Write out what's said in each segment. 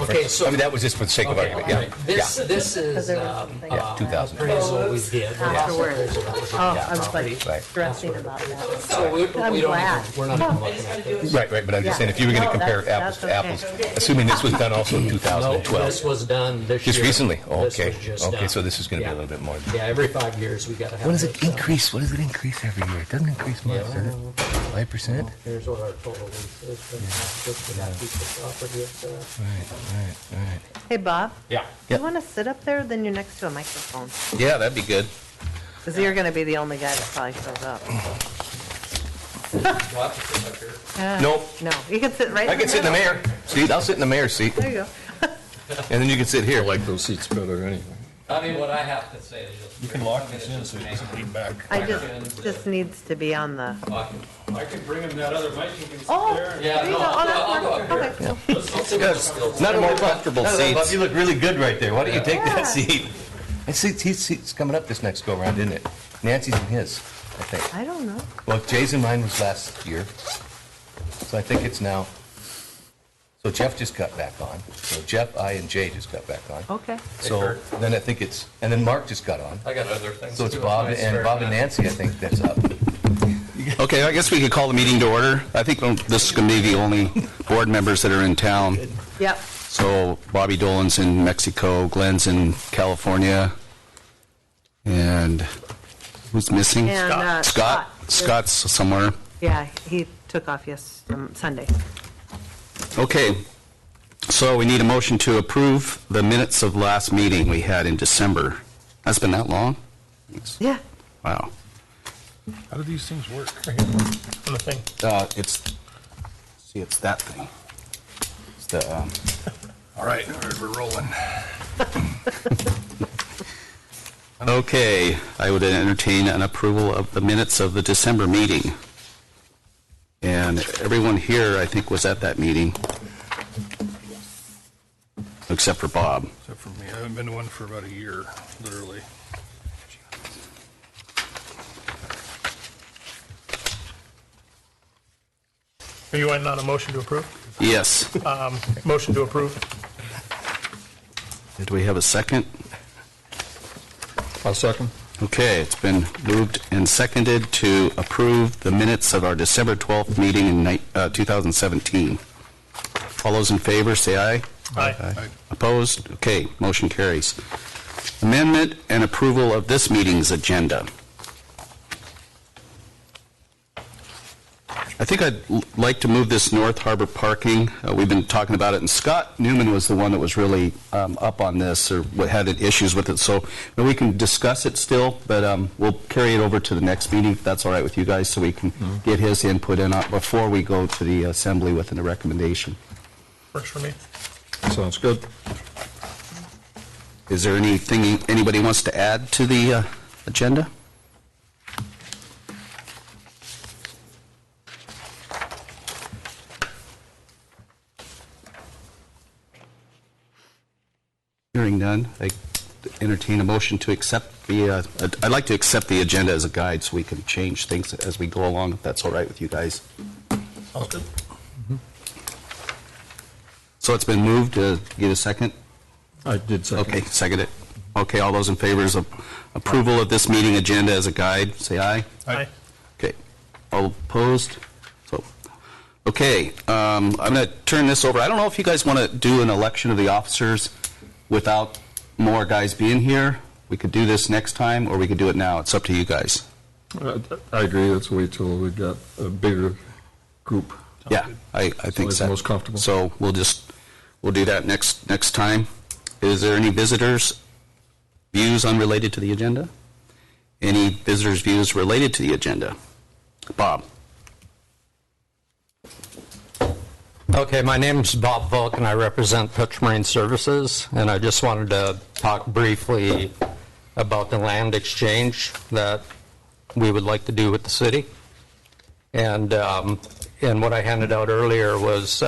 different. Okay, so- I mean, that was just for the sake of argument, all right. This is there was something. Yeah, 2,000. appraisal we did. Afterwards. Oh, I was Property. like Right. stressing about that. So we I'm don't glad. even, we're not even looking at this. Right, but I'm just saying, if you were going to No, compare that's- apples to that's apples, okay. assuming this was done also in No, 2012. this was done this year. Just recently? Oh, This okay. was just Okay, done. so this is going to be a Yeah. little bit more. Yeah, every 5 years we got to have. What does it this done. increase? What does it increase every year? It doesn't increase much, does it? 5%? Here's what our total lease is, but just for that piece of property itself. Right. Hey, Bob, Yeah. you want to sit up there? Then you're next to a microphone. Yeah, that'd be good. Because you're going to be the only guy that probably shows up. Nope. No, you can sit right I can sit in the middle. mayor seat. I'll sit in the mayor's seat, There you go. and then you can sit here. I like those seats better anyway. I mean, what I have to say is just. You can lock this in so it doesn't lean back. I just needs to be on the. I can bring him that other mic, you can sit Oh, there. Yeah, there you no, go. Oh, I'll go that's up fine. here. Okay. Let's see what skills. Not a more comfortable seat. You look really good right there. Why don't you take Yeah. that seat? And see, his seat's coming up this next go around, isn't it? Nancy's in his, I think. I don't know. Well, Jay's and mine was last year, so I think it's now. So Jeff just got back on. So Jeff, I, and Jay just got back on. Okay. So then I think it's, and then Mark just got on. I got other things. So it's too. Bob Nice and spare Bob and time. Nancy, I think, that's up. Okay, I guess we could call the meeting to order. I think this is going to be the only board members that are in town. Yep. So Bobby Dolan's in Mexico, Glenn's in California, and who's missing? And Scott. Scott's somewhere. Yeah, he took off Sunday. Okay, so we need a motion to approve the minutes of last meeting we had in December. That's been that long? Yeah. Wow. How do these things work? Right here on the thing. It's that thing. It's the, All right, we're rolling. Okay, I would entertain an approval of the minutes of the December meeting. And everyone here, I think, was at that meeting, except for Bob. Except for me, I haven't been to one for about a year, literally. Are you waiting on a motion to approve? Yes. Motion to approve. Do we have a second? I'll second. Okay, it's been moved and seconded to approve the minutes of our December 12th meeting in 2017. All those in favor, say aye. Aye. Opposed? Okay, motion carries. Amendment and approval of this meeting's agenda. I think I'd like to move this North Harbor parking. We've been talking about it, and Scott Newman was the one that was really up on this or had issues with it. So we can discuss it still, but we'll carry it over to the next meeting, if that's all right with you guys, so we can get his input in before we go to the assembly with a recommendation. Works for me. Sounds good. Is there anything anybody wants to add to the agenda? Hearing none, I entertain a motion to accept the, I'd like to accept the agenda as a guide so we can change things as we go along, if that's all right with you guys. Sounds good. So it's been moved. Get a second? I did second. Okay, second it. Okay, all those in favor of approval of this meeting agenda as a guide, say aye. Aye. Okay. All opposed? So, okay, I'm going to turn this over. I don't know if you guys want to do an election of the officers without more guys being here. We could do this next time, or we could do it now. It's up to you guys. I agree. Let's wait till we've got a bigger group. Yeah, I think it's so. most comfortable. So we'll do that next time. Is there any visitors' views unrelated to the agenda? Any visitors' views related to the agenda? Bob. Okay, my name's Bob Volk, and I represent Pitch Marine Services, and I just wanted to talk briefly about the land exchange that we would like to do with the city. And what I handed out earlier was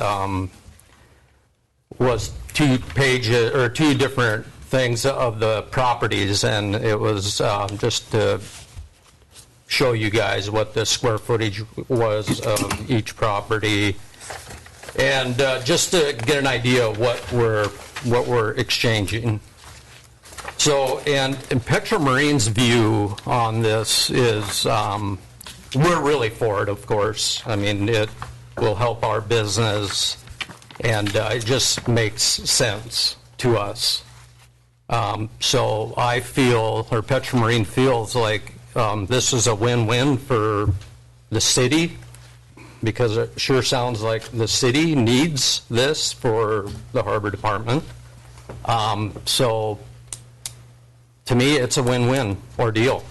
2 pages or 2 different things of the properties, and it was just to show you guys what the square footage was of each property And just to get an idea of what we're exchanging. So, and Petra Marine's view on this is, we're really for it, of course. I mean, it will help our business, and it just makes sense to us. So I feel, or Petra Marine feels like this is a win-win for the city, because it sure sounds like the city needs this for the harbor department. So to me, it's a win-win ordeal.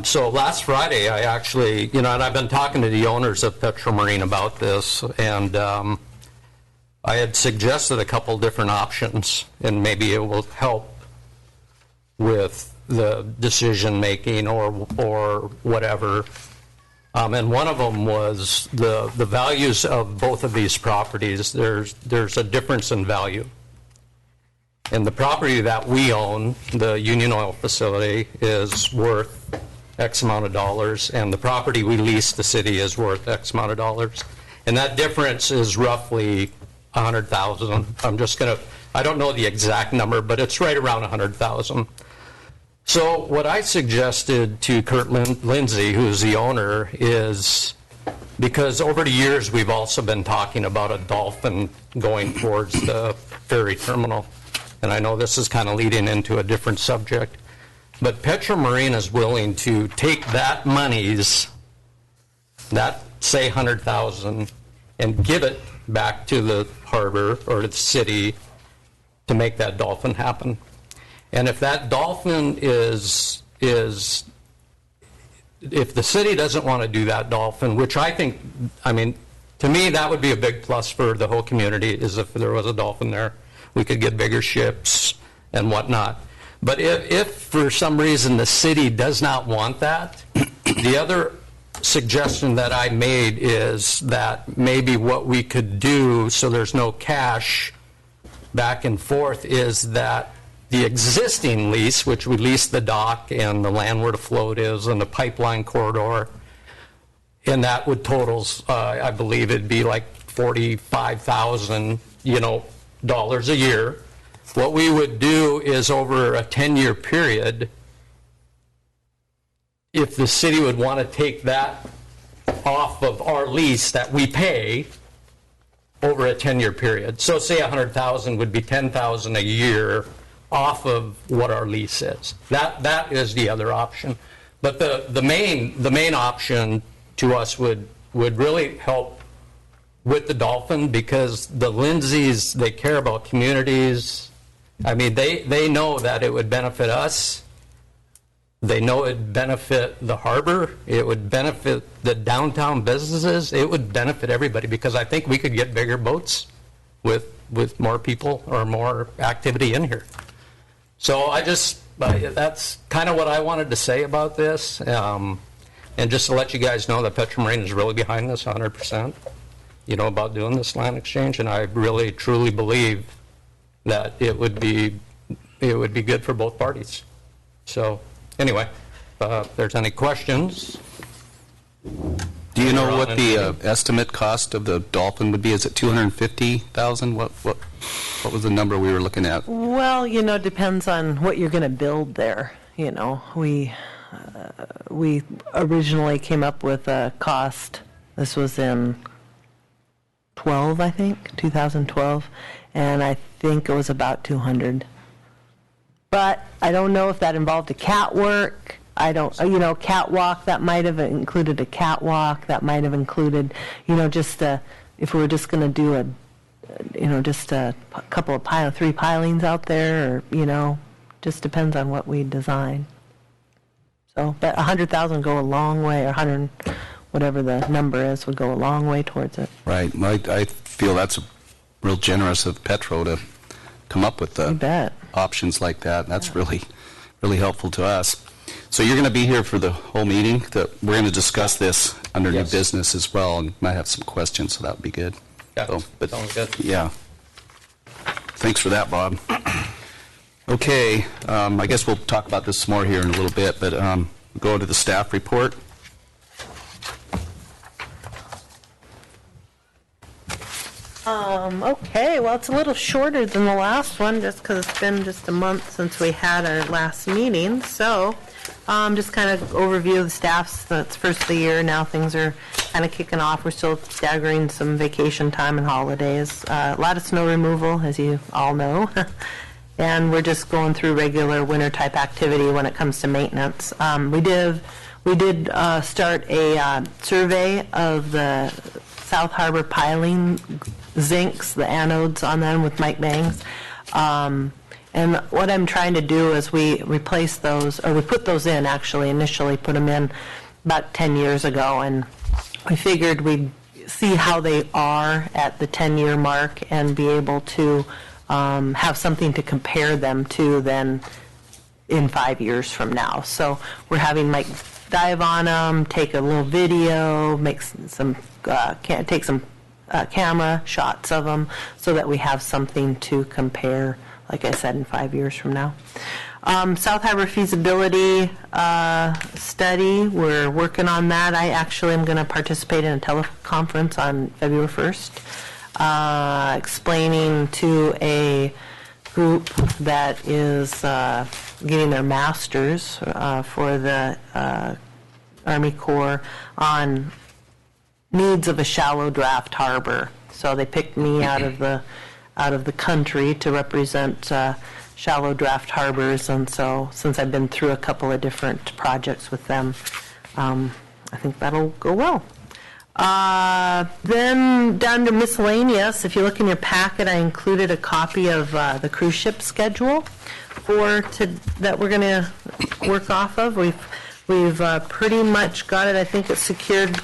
So last Friday, I actually, and I've been talking to the owners of Petra Marine about this, and I had suggested a couple different options, and maybe it will help with the decision-making or whatever. And one of them was the values of both of these properties. There's a difference in value. And the property that we own, the Union Oil facility, is worth X amount of dollars, and the property we lease the city is worth X amount of dollars. And that difference is roughly $100,000. I don't know the exact number, but it's right around $100,000. So what I suggested to Kurt Lindsay, who's the owner, is because over the years we've also been talking about a dolphin going towards the ferry terminal. And I know this is kind of leading into a different subject, but Petra Marine is willing to take that monies, that say $100,000, and give it back to the harbor or the city to make that dolphin happen. And if that dolphin is if the city doesn't want to do that dolphin, which I think, to me that would be a big plus for the whole community, is if there was a dolphin there. We could get bigger ships and whatnot. But if for some reason the city does not want that, the other suggestion that I made is that maybe what we could do, so there's no cash back and forth, is that the existing lease, which we lease the dock and the land where the float is and the pipeline corridor, and that would totals, I believe it'd be like $45,000, dollars a year. What we would do is over a 10-year period, if the city would want to take that off of our lease that we pay over a 10-year period. So say $100,000 would be $10,000 a year off of what our lease is. That is the other option. But the main option to us would really help with the dolphin, because the Lindsays, they care about communities. They know that it would benefit us. They know it would benefit the harbor. It would benefit the downtown businesses. It would benefit everybody, because I think we could get bigger boats with more people or more activity in here. So that's kind of what I wanted to say about this. And just to let you guys know that Petra Marine is really behind this 100%, about doing this land exchange. And I really, truly believe that it would be good for both parties. So anyway, if there's any questions. Do you know what the estimate cost of the dolphin would be? Is it $250,000? What was the number we were looking at? Well, depends on what you're going to build there. We originally came up with a cost. This was in 2012, and I think it was about 200. But I don't know if that involved a catwalk. Catwalk, that might have included a catwalk. That might have included, if we were just going to do just a couple of 3 pilings out there, or, just depends on what we design. So, but $100,000 go a long way, or 100, whatever the number is, would go a long way towards it. Right. I feel that's real generous of Petro to come up with options like that. That's really, really helpful to us. So you're going to be here for the whole meeting. We're going to discuss this under new business as well, and might have some questions, so that would be good. Yeah, sounds good. Yeah. Thanks for that, Bob. Okay, I guess we'll talk about this more here in a little bit, but go to the staff report. Okay, well, it's a little shorter than the last one, just because it's been just a month since we had our last meeting. So, just kind of overview of the staffs. That's first of the year. Now things are kind of kicking off. We're still staggering some vacation time and holidays. A lot of snow removal, as you all know. And we're just going through regular winter-type activity when it comes to maintenance. We did start a survey of the South Harbor piling zincs, the anodes on them with Mike Bangs. And what I'm trying to do is we replace those, or we put those in, actually, initially put them in about 10 years ago, and we figured we'd see how they are at the 10-year mark and be able to have something to compare them to then in 5 years from now. So we're having Mike dive on them, take a little video, make some, take some camera shots of them so that we have something to compare, like I said, in 5 years from now. South Harbor feasibility study, we're working on that. I actually am going to participate in a teleconference on February 1st, explaining to a group that is getting their masters for the Army Corps on needs of a shallow draft harbor. So they picked me out of the country to represent shallow draft harbors, and so since I've been through a couple of different projects with them, I think that'll go well. Then down to miscellaneous. If you look in your packet, I included a copy of the cruise ship schedule that we're going to work off of. We've pretty much got it. I think it's secured.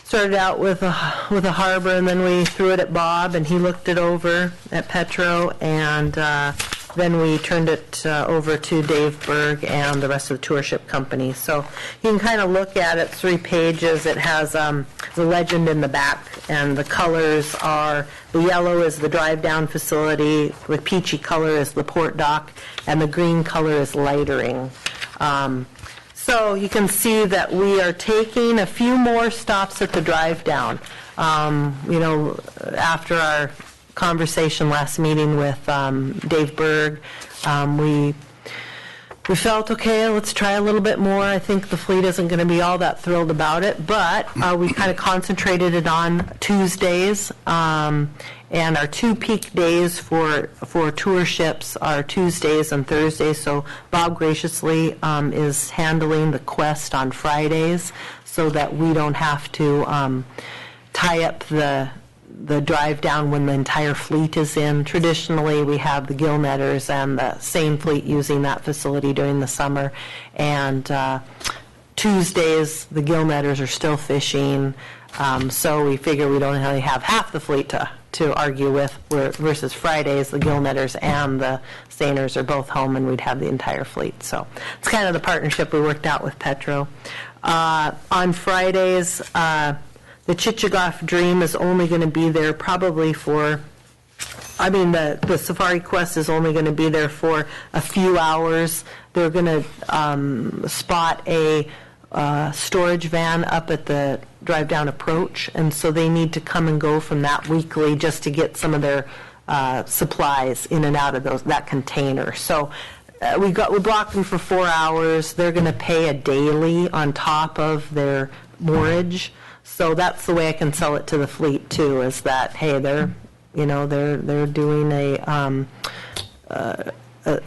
Started out with a harbor, and then we threw it at Bob, and he looked it over at Petro, and then we turned it over to Dave Berg and the rest of the tour ship company. So you can kind of look at it, 3 pages. It has the legend in the back, and the colors are, the yellow is the drive-down facility, the peachy color is the port dock, and the green color is lightering. So you can see that we are taking a few more stops at the drive down. After our conversation last meeting with Dave Berg, we felt, okay, let's try a little bit more. I think the fleet isn't going to be all that thrilled about it, but we kind of concentrated it on Tuesdays. And our 2 peak days for tour ships are Tuesdays and Thursdays. So Bob graciously is handling the Quest on Fridays so that we don't have to tie up the drive down when the entire fleet is in. Traditionally, we have the Gillnetters and the Seine fleet using that facility during the summer. And Tuesdays, the Gillnetters are still fishing. So we figure we don't only have half the fleet to argue with, versus Fridays, the Gillnetters and the Seiners are both home, and we'd have the entire fleet. So it's kind of the partnership we worked out with Petro. On Fridays, the Chichagof Dream is only going to be there probably for, the Safari Quest is only going to be there for a few hours. They're going to spot a storage van up at the drive down approach, and so they need to come and go from that weekly just to get some of their supplies in and out of that container. So we blocked them for 4 hours. They're going to pay a daily on top of their moorage. So that's the way I can sell it to the fleet too, is that, hey, they're doing a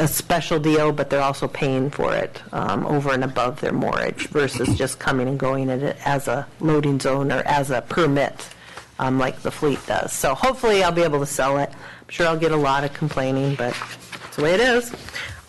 special deal, but they're also paying for it over and above their moorage versus just coming and going at it as a loading zone or as a permit like the fleet does. So hopefully I'll be able to sell it. I'm sure I'll get a lot of complaining, but that's the way it is.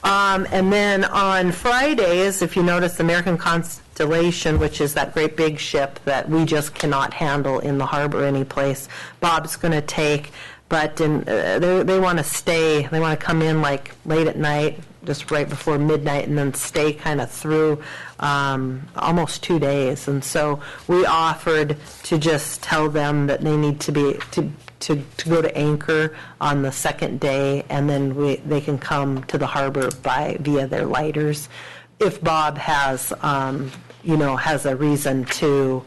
And then on Fridays, if you notice, the American Constellation, which is that great big ship that we just cannot handle in the harbor anyplace, Bob's going to take. But they want to stay. They want to come in like late at night, just right before midnight, and then stay kind of through almost 2 days. And so we offered to just tell them that they need to be to go to anchor on the second day, and then they can come to the harbor via their lighters. If Bob has has a reason to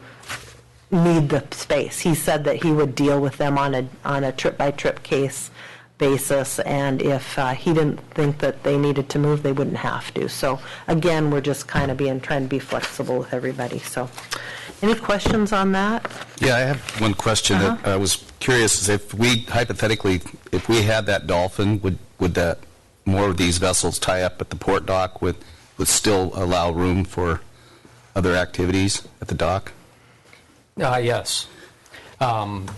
need the space. He said that he would deal with them on a trip-by-trip case basis, and if he didn't think that they needed to move, they wouldn't have to. So again, we're just kind of trying to be flexible with everybody. So any questions on that? Yeah, I have one question that I was curious, is if we, hypothetically, if we had that Dolphin, would that, more of these vessels tie up at the port dock would still allow room for other activities at the dock? Yes. And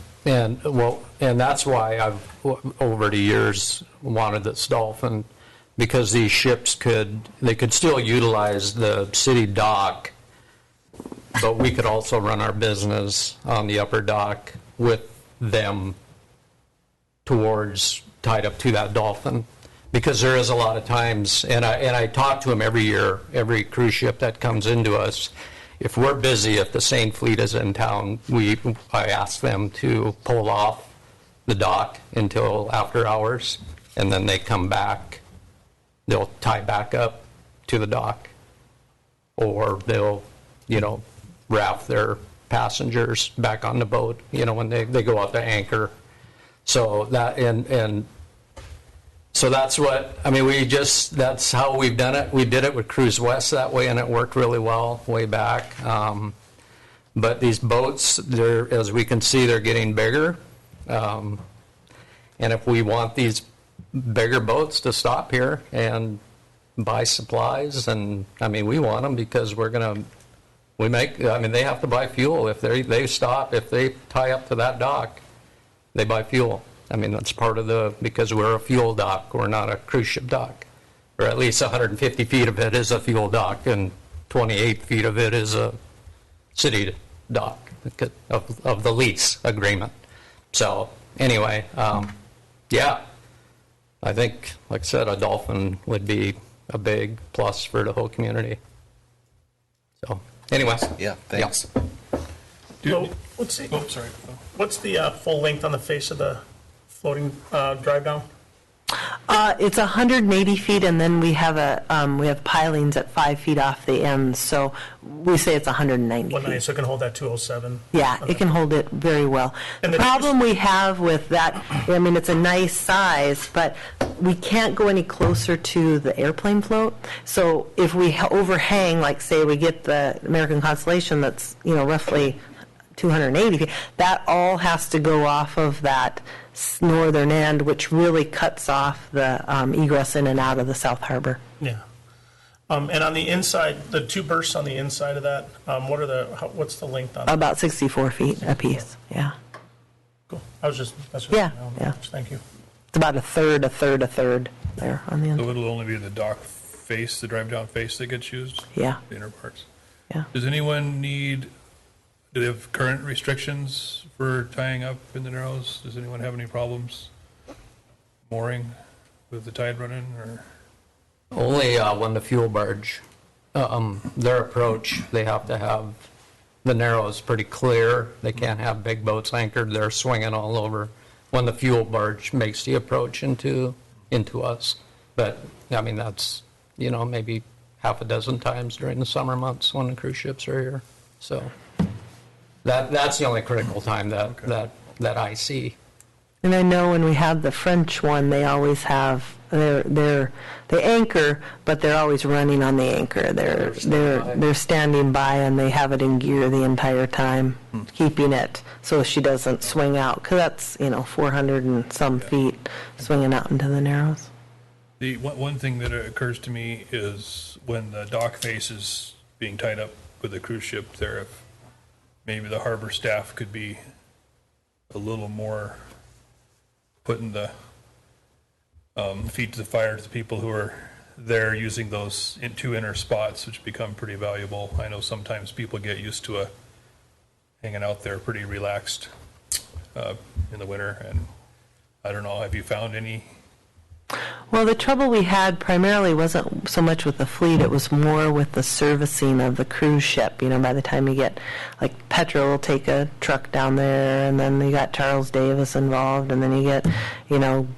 that's why I've, over the years, wanted this Dolphin, because these ships could still utilize the city dock, but we could also run our business on the upper dock with them tied up to that Dolphin. Because there is a lot of times, and I talk to them every year, every cruise ship that comes into us. If we're busy, if the Seine fleet is in town, I ask them to pull off the dock until after hours, and then they come back. They'll tie back up to the dock, or they'll, raft their passengers back on the boat, when they go out to anchor. So that, so that's what, that's how we've done it. We did it with Cruise West that way, and it worked really well way back. But these boats, as we can see, they're getting bigger. And if we want these bigger boats to stop here and buy supplies, and, we want them because they have to buy fuel. If they stop, if they tie up to that dock, they buy fuel. That's part of because we're a fuel dock, we're not a cruise ship dock. Or at least 150 feet of it is a fuel dock, and 28 feet of it is a city dock of the lease agreement. So anyway, yeah, I think, like I said, a Dolphin would be a big plus for the whole community. So anyway. Yeah, thanks. So, what's the full length on the face of the floating drive down? It's 180 feet, and then we have pilings at 5 feet off the ends, so we say it's 190 feet. So it can hold that 207? Yeah, it can hold it very well. And the problem we have with that, it's a nice size, but we can't go any closer to the airplane float. So if we overhang, like say we get the American Constellation that's, roughly 280 feet, that all has to go off of that northern end, which really cuts off the egress in and out of the South Harbor. Yeah. And on the inside, the two berths on the inside of that, what's the length on that? About 64 feet apiece, yeah. Cool. That's just Yeah. Thank you. It's about a third there on the end. So it'll only be the dock face, the drive-down face that gets used? Yeah. The inner parts? Yeah. Does anyone do they have current restrictions for tying up in the Narrows? Does anyone have any problems mooring with the tide running, or? Only when the fuel barge, their approach, they have to have the Narrows pretty clear. They can't have big boats anchored. They're swinging all over when the fuel barge makes the approach into us. But, that's, maybe half a dozen times during the summer months when the cruise ships are here. So that's the only critical time that I see. And I know when we have the French one, they always have they anchor, but they're always running on the anchor. They're standing by, and they have it in gear the entire time, keeping it so she doesn't swing out, because that's 400 and some feet swinging out into the Narrows. The one thing that occurs to me is when the dock face is being tied up with the cruise ship there, if maybe the harbor staff could be a little more putting the feet to the fire to the people who are there using those two inner spots, which become pretty valuable. I know sometimes people get used to hanging out there pretty relaxed in the winter, and I don't know, have you found any? Well, the trouble we had primarily wasn't so much with the fleet, it was more with the servicing of the cruise ship. By the time you get, like, Petra will take a truck down there, and then you got Charles Davis involved, and then you get,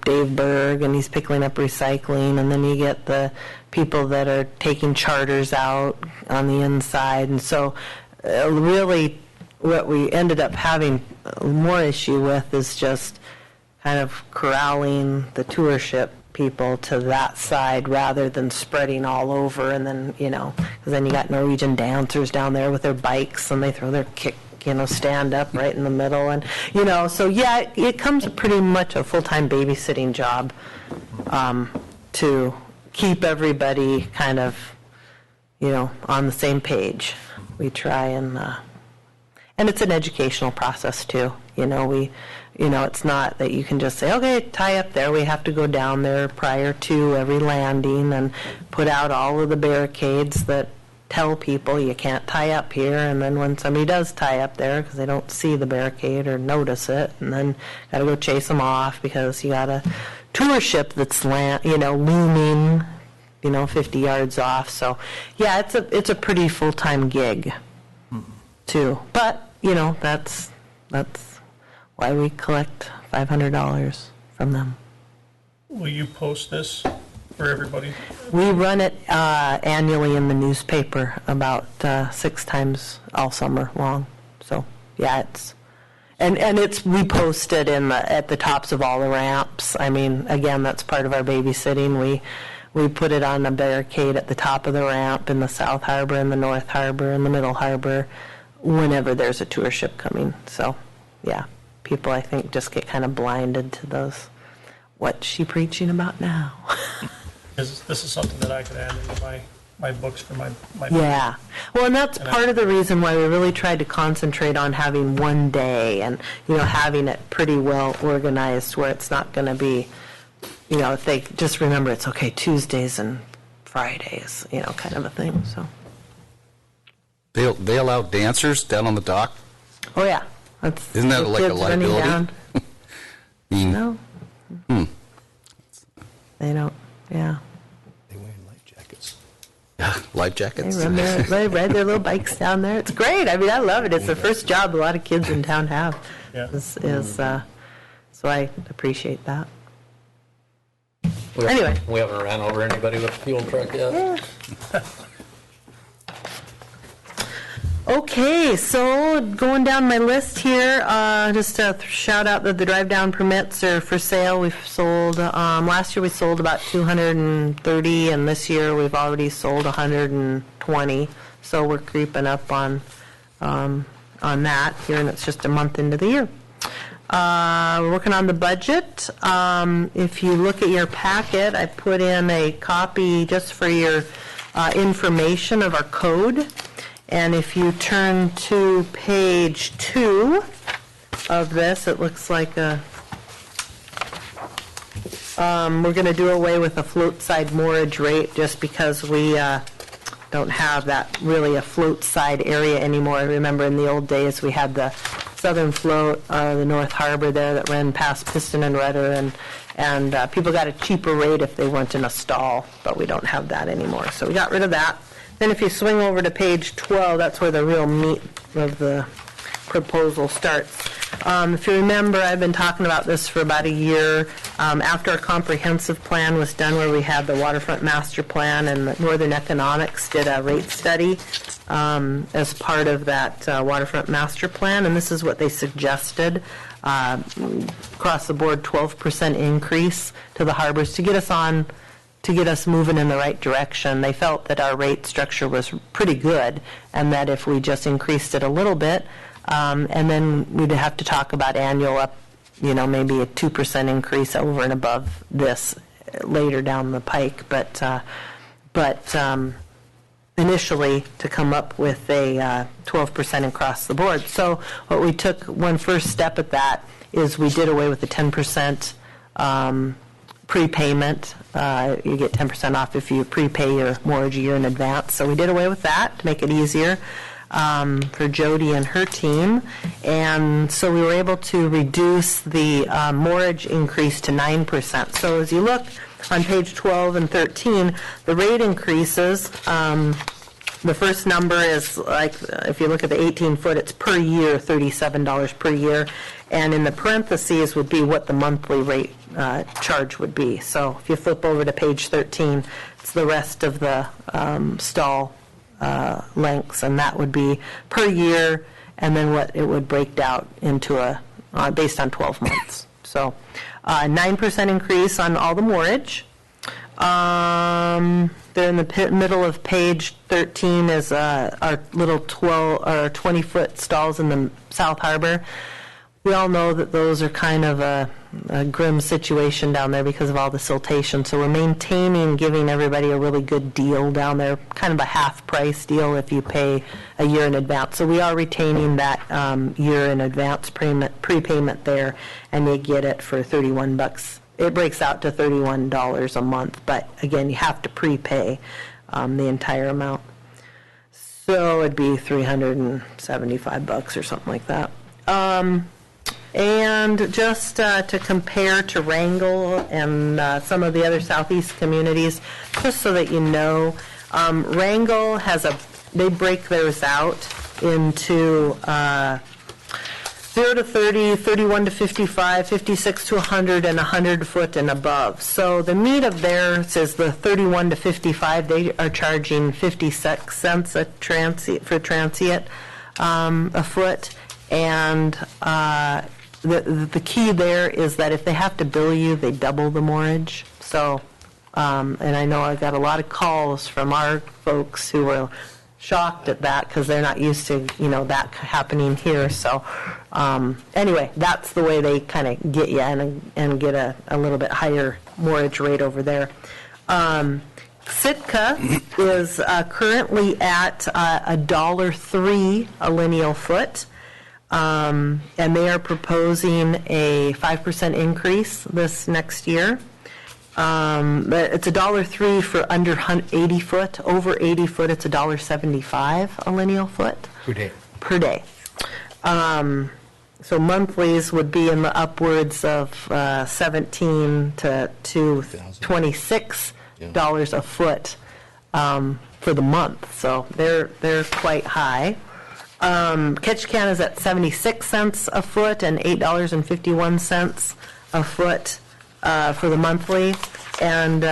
Dave Berg, and he's picking up recycling, and then you get the people that are taking charters out on the inside. And so really what we ended up having more issue with is just kind of corralling the tourship people to that side rather than spreading all over, and then, because then you got Norwegian dancers down there with their bikes and they throw their kick, stand up right in the middle, and, so yeah, it comes pretty much a full-time babysitting job to keep everybody kind of, on the same page. We try and it's an educational process too. It's not that you can just say, okay, tie up there. We have to go down there prior to every landing and put out all of the barricades that tell people you can't tie up here. And then when somebody does tie up there because they don't see the barricade or notice it, and then got to go chase them off because you got a tour ship that's looming, 50 yards off. So yeah, it's a pretty full-time gig too. But that's why we collect $500 from them. Will you post this for everybody? We run it annually in the newspaper about 6 times all summer long. So yeah, we post it at the tops of all the ramps. I mean, again, that's part of our babysitting. We put it on a barricade at the top of the ramp in the South Harbor, in the North Harbor, in the Middle Harbor, whenever there's a tour ship coming. So yeah, people, I think, just get kind of blinded to those, what's she preaching about now? This is something that I could add into my books for my Yeah. Well, and that's part of the reason why we really tried to concentrate on having one day and, having it pretty well organized where it's not going to be, if they just remember it's okay, Tuesdays and Fridays, kind of a thing, so. They allow dancers down on the dock? Oh, yeah. Isn't that the like a kids running liability? down. No. They don't, yeah. They wearing life jackets. Life jackets? They ride their little bikes down there. It's great. I mean, I love it. It's the first job a lot of kids in town have. Yeah. So I appreciate that. Anyway. We haven't ran over anybody with a fuel truck yet. Okay, so going down my list here, just a shout out that the drive-down permits are for sale. We've sold, last year we sold about 230, and this year we've already sold 120. So we're creeping up on that here, and it's just a month into the year. We're working on the budget. If you look at your packet, I put in a copy just for your information of our code. And if you turn to page 2 of this, it looks like we're going to do away with a float side moorage rate just because we don't have that really a float side area anymore. I remember in the old days we had the southern float, the North Harbor there that ran past Piston and Rudder, and people got a cheaper rate if they weren't in a stall, but we don't have that anymore. So we got rid of that. Then if you swing over to page 12, that's where the real meat of the proposal starts. If you remember, I've been talking about this for about a year. After our comprehensive plan was done, where we had the waterfront master plan, and Northern Economics did a rate study as part of that waterfront master plan, and this is what they suggested. Across the board, 12% increase to the harbors to get us moving in the right direction. They felt that our rate structure was pretty good, and that if we just increased it a little bit, and then we'd have to talk about annual up, maybe a 2% increase over and above this later down the pike. But initially to come up with a 12% across the board. So what we took, one first step at that is we did away with the 10% prepayment. You get 10% off if you prepay your mortgage a year in advance. So we did away with that to make it easier for Jody and her team. And so we were able to reduce the mortgage increase to 9%. So as you look on page 12 and 13, the rate increases, the first number is like, if you look at the 18-foot, it's per year, $37 per year. And in the parentheses would be what the monthly rate charge would be. So if you flip over to page 13, it's the rest of the stall lengths, and that would be per year and then what it would break out into based on 12 months. So 9% increase on all the moorage. There in the middle of page 13 is our little 20-foot stalls in the South Harbor. We all know that those are kind of a grim situation down there because of all the siltation. So we're maintaining, giving everybody a really good deal down there, kind of a half-price deal if you pay a year in advance. So we are retaining that year in advance prepayment there, and you get it for $31. It breaks out to $31 a month, but again, you have to prepay the entire amount. So it'd be $375 or something like that. And just to compare to Wrangell and some of the other southeast communities, just so that you know, Wrangell they break theirs out into 0 to 30, 31 to 55, 56 to 100, and 100 foot and above. So the meat of theirs is the 31 to 55. They are charging 56 cents for transient a foot. And the key there is that if they have to bill you, they double the moorage. So, and I know I got a lot of calls from our folks who were shocked at that because they're not used to, that happening here. So anyway, that's the way they kind of get you and get a little bit higher moorage rate over there. Sitka is currently at $1.03 a lineal foot. And they are proposing a 5% increase this next year. But it's $1.03 for under 80 foot. Over 80 foot, it's $1.75 a lineal foot. Per day. So monthlies would be in the upwards of $17 to $26 a foot for the month. So they're quite high. Ketchikan is at 76 cents a foot and $8.51 a foot for the monthly. And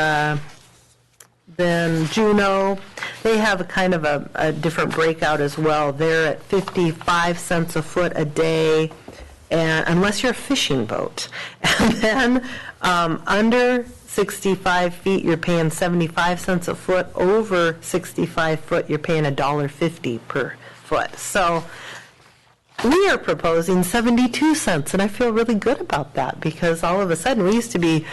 then Juneau, they have a kind of a different breakout as well. They're at 55 cents a foot a day, and unless you're a fishing boat. And then under 65 feet, you're paying 75 cents a foot. Over 65 foot, you're paying $1.50 per foot. So we are proposing 72 cents, and I feel really good about that because all of a sudden we used to be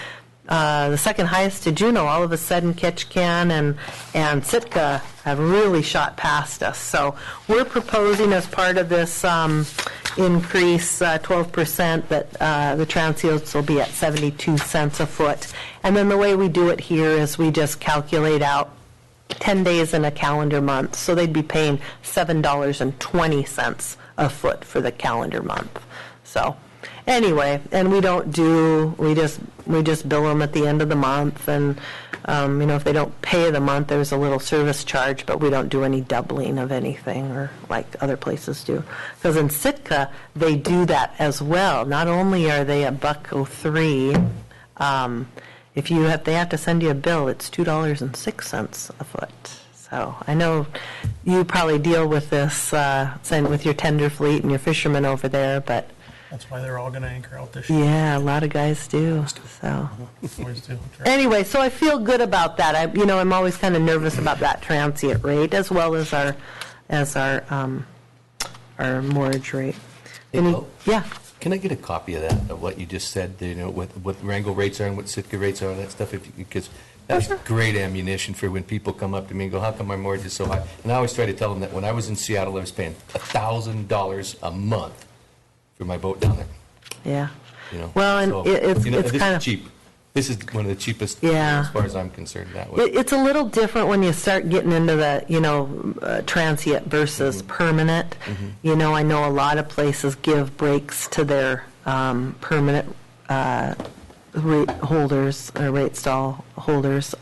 the second highest to Juneau. All of a sudden Ketchikan and Sitka have really shot past us. So we're proposing as part of this increase 12% that the transients will be at 72 cents a foot. And then the way we do it here is we just calculate out 10 days in a calendar month, so they'd be paying $7.20 a foot for the calendar month. So anyway, and we just bill them at the end of the month, and if they don't pay the month, there's a little service charge, but we don't do any doubling of anything or like other places do. Because in Sitka, they do that as well. Not only are they $1.03, if they have to send you a bill, it's $2.06 a foot. So I know you probably deal with this with your tender fleet and your fishermen over there, but That's why they're all going to anchor out this year. yeah, a lot of guys do. So Always do. anyway, so I feel good about that. I'm always kind of nervous about that transient rate as well as our moorage rate. Bill? Yeah. Can I get a copy of that, of what you just said, what Wrangell rates are and what Sitka rates are, and that stuff? Because that's great ammunition for when people come up to me and go, how come my mortgage is so high? And I always try to tell them that when I was in Seattle, I was paying $1,000 a month for my boat down there. Yeah. Well, and So, it's this kind is of cheap. This is one of the cheapest, Yeah. as far as I'm concerned, that way. It's a little different when you start getting into the, transient versus permanent. I know a lot of places give breaks to their permanent rate holders or rate stall holders.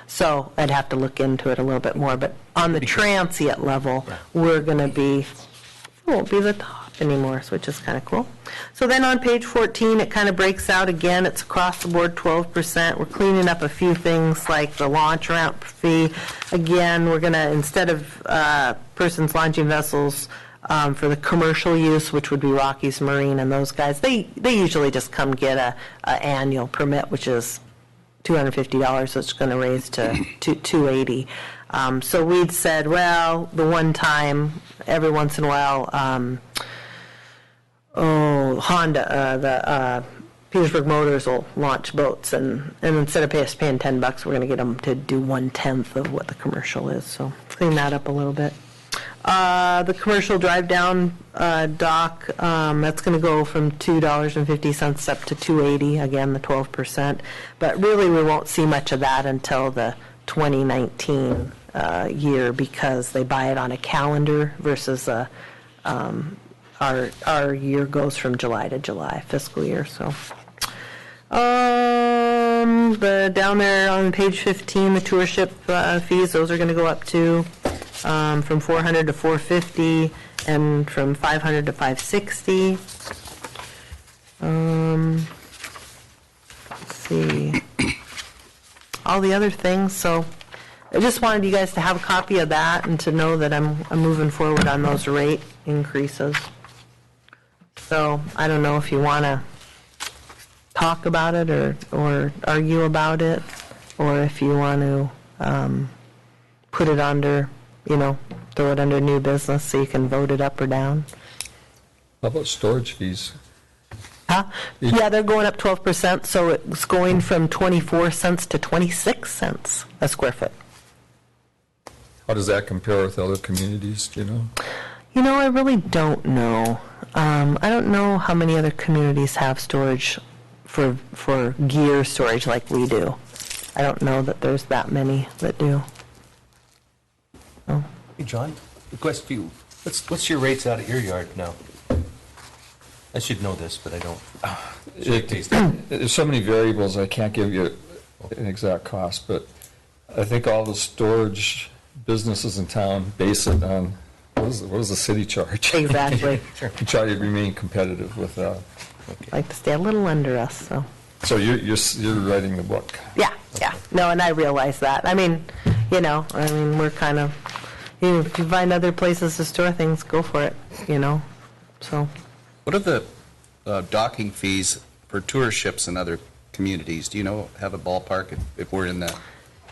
So I'd have to look into it a little bit more. But on the transient level, we're going to won't be the top anymore, which is kind of cool. So then on page 14, it kind of breaks out again. It's across the board 12%. We're cleaning up a few things like the launch ramp fee. Again, we're going to, instead of persons launching vessels For the commercial use, which would be Rockies Marine and those guys, they usually just come get a annual permit, which is $250, so it's going to raise to $280. So we'd said, well, the one time, every once in a while, Honda, the Petersburg Motors will launch boats, and instead of paying $10, we're going to get them to do 1/10 of what the commercial is. So clean that up a little bit. The commercial drive-down dock, that's going to go from $2.50 up to $2.80, again, the 12%. But really, we won't see much of that until the 2019 year, because they buy it on a calendar versus our year goes from July to July, fiscal year. So, down there on page 15, the tourship fees, those are going to go up to from $400 to $450, and from $500 to $560. Let's see. All the other things. So I just wanted you guys to have a copy of that and to know that I'm moving forward on those rate increases. So I don't know if you want to talk about it or argue about it, or if you want to put it under, throw it under new business so you can vote it up or down. How about storage fees? Huh? Yeah, they're going up 12%, so it's going from 24 cents to 26 cents a square foot. How does that compare with other communities, do you know? I really don't know. I don't know how many other communities have storage for gear storage like we do. I don't know that there's that many that do. Oh. Hey, John, the question for you, what's your rates out at your yard now? I should know this, but I don't. There's so many variables, I can't give you an exact cost, but I think all the storage businesses in town base it on, what does the city charge? Exactly. To try to remain competitive with that. Like to stay a little under us, so. So you're writing the book. Yeah. No, and I realize that. I mean, we're kind of, if you find other places to store things, go for it, so. What are the docking fees for tour ships in other communities? Do you have a ballpark if we're in that?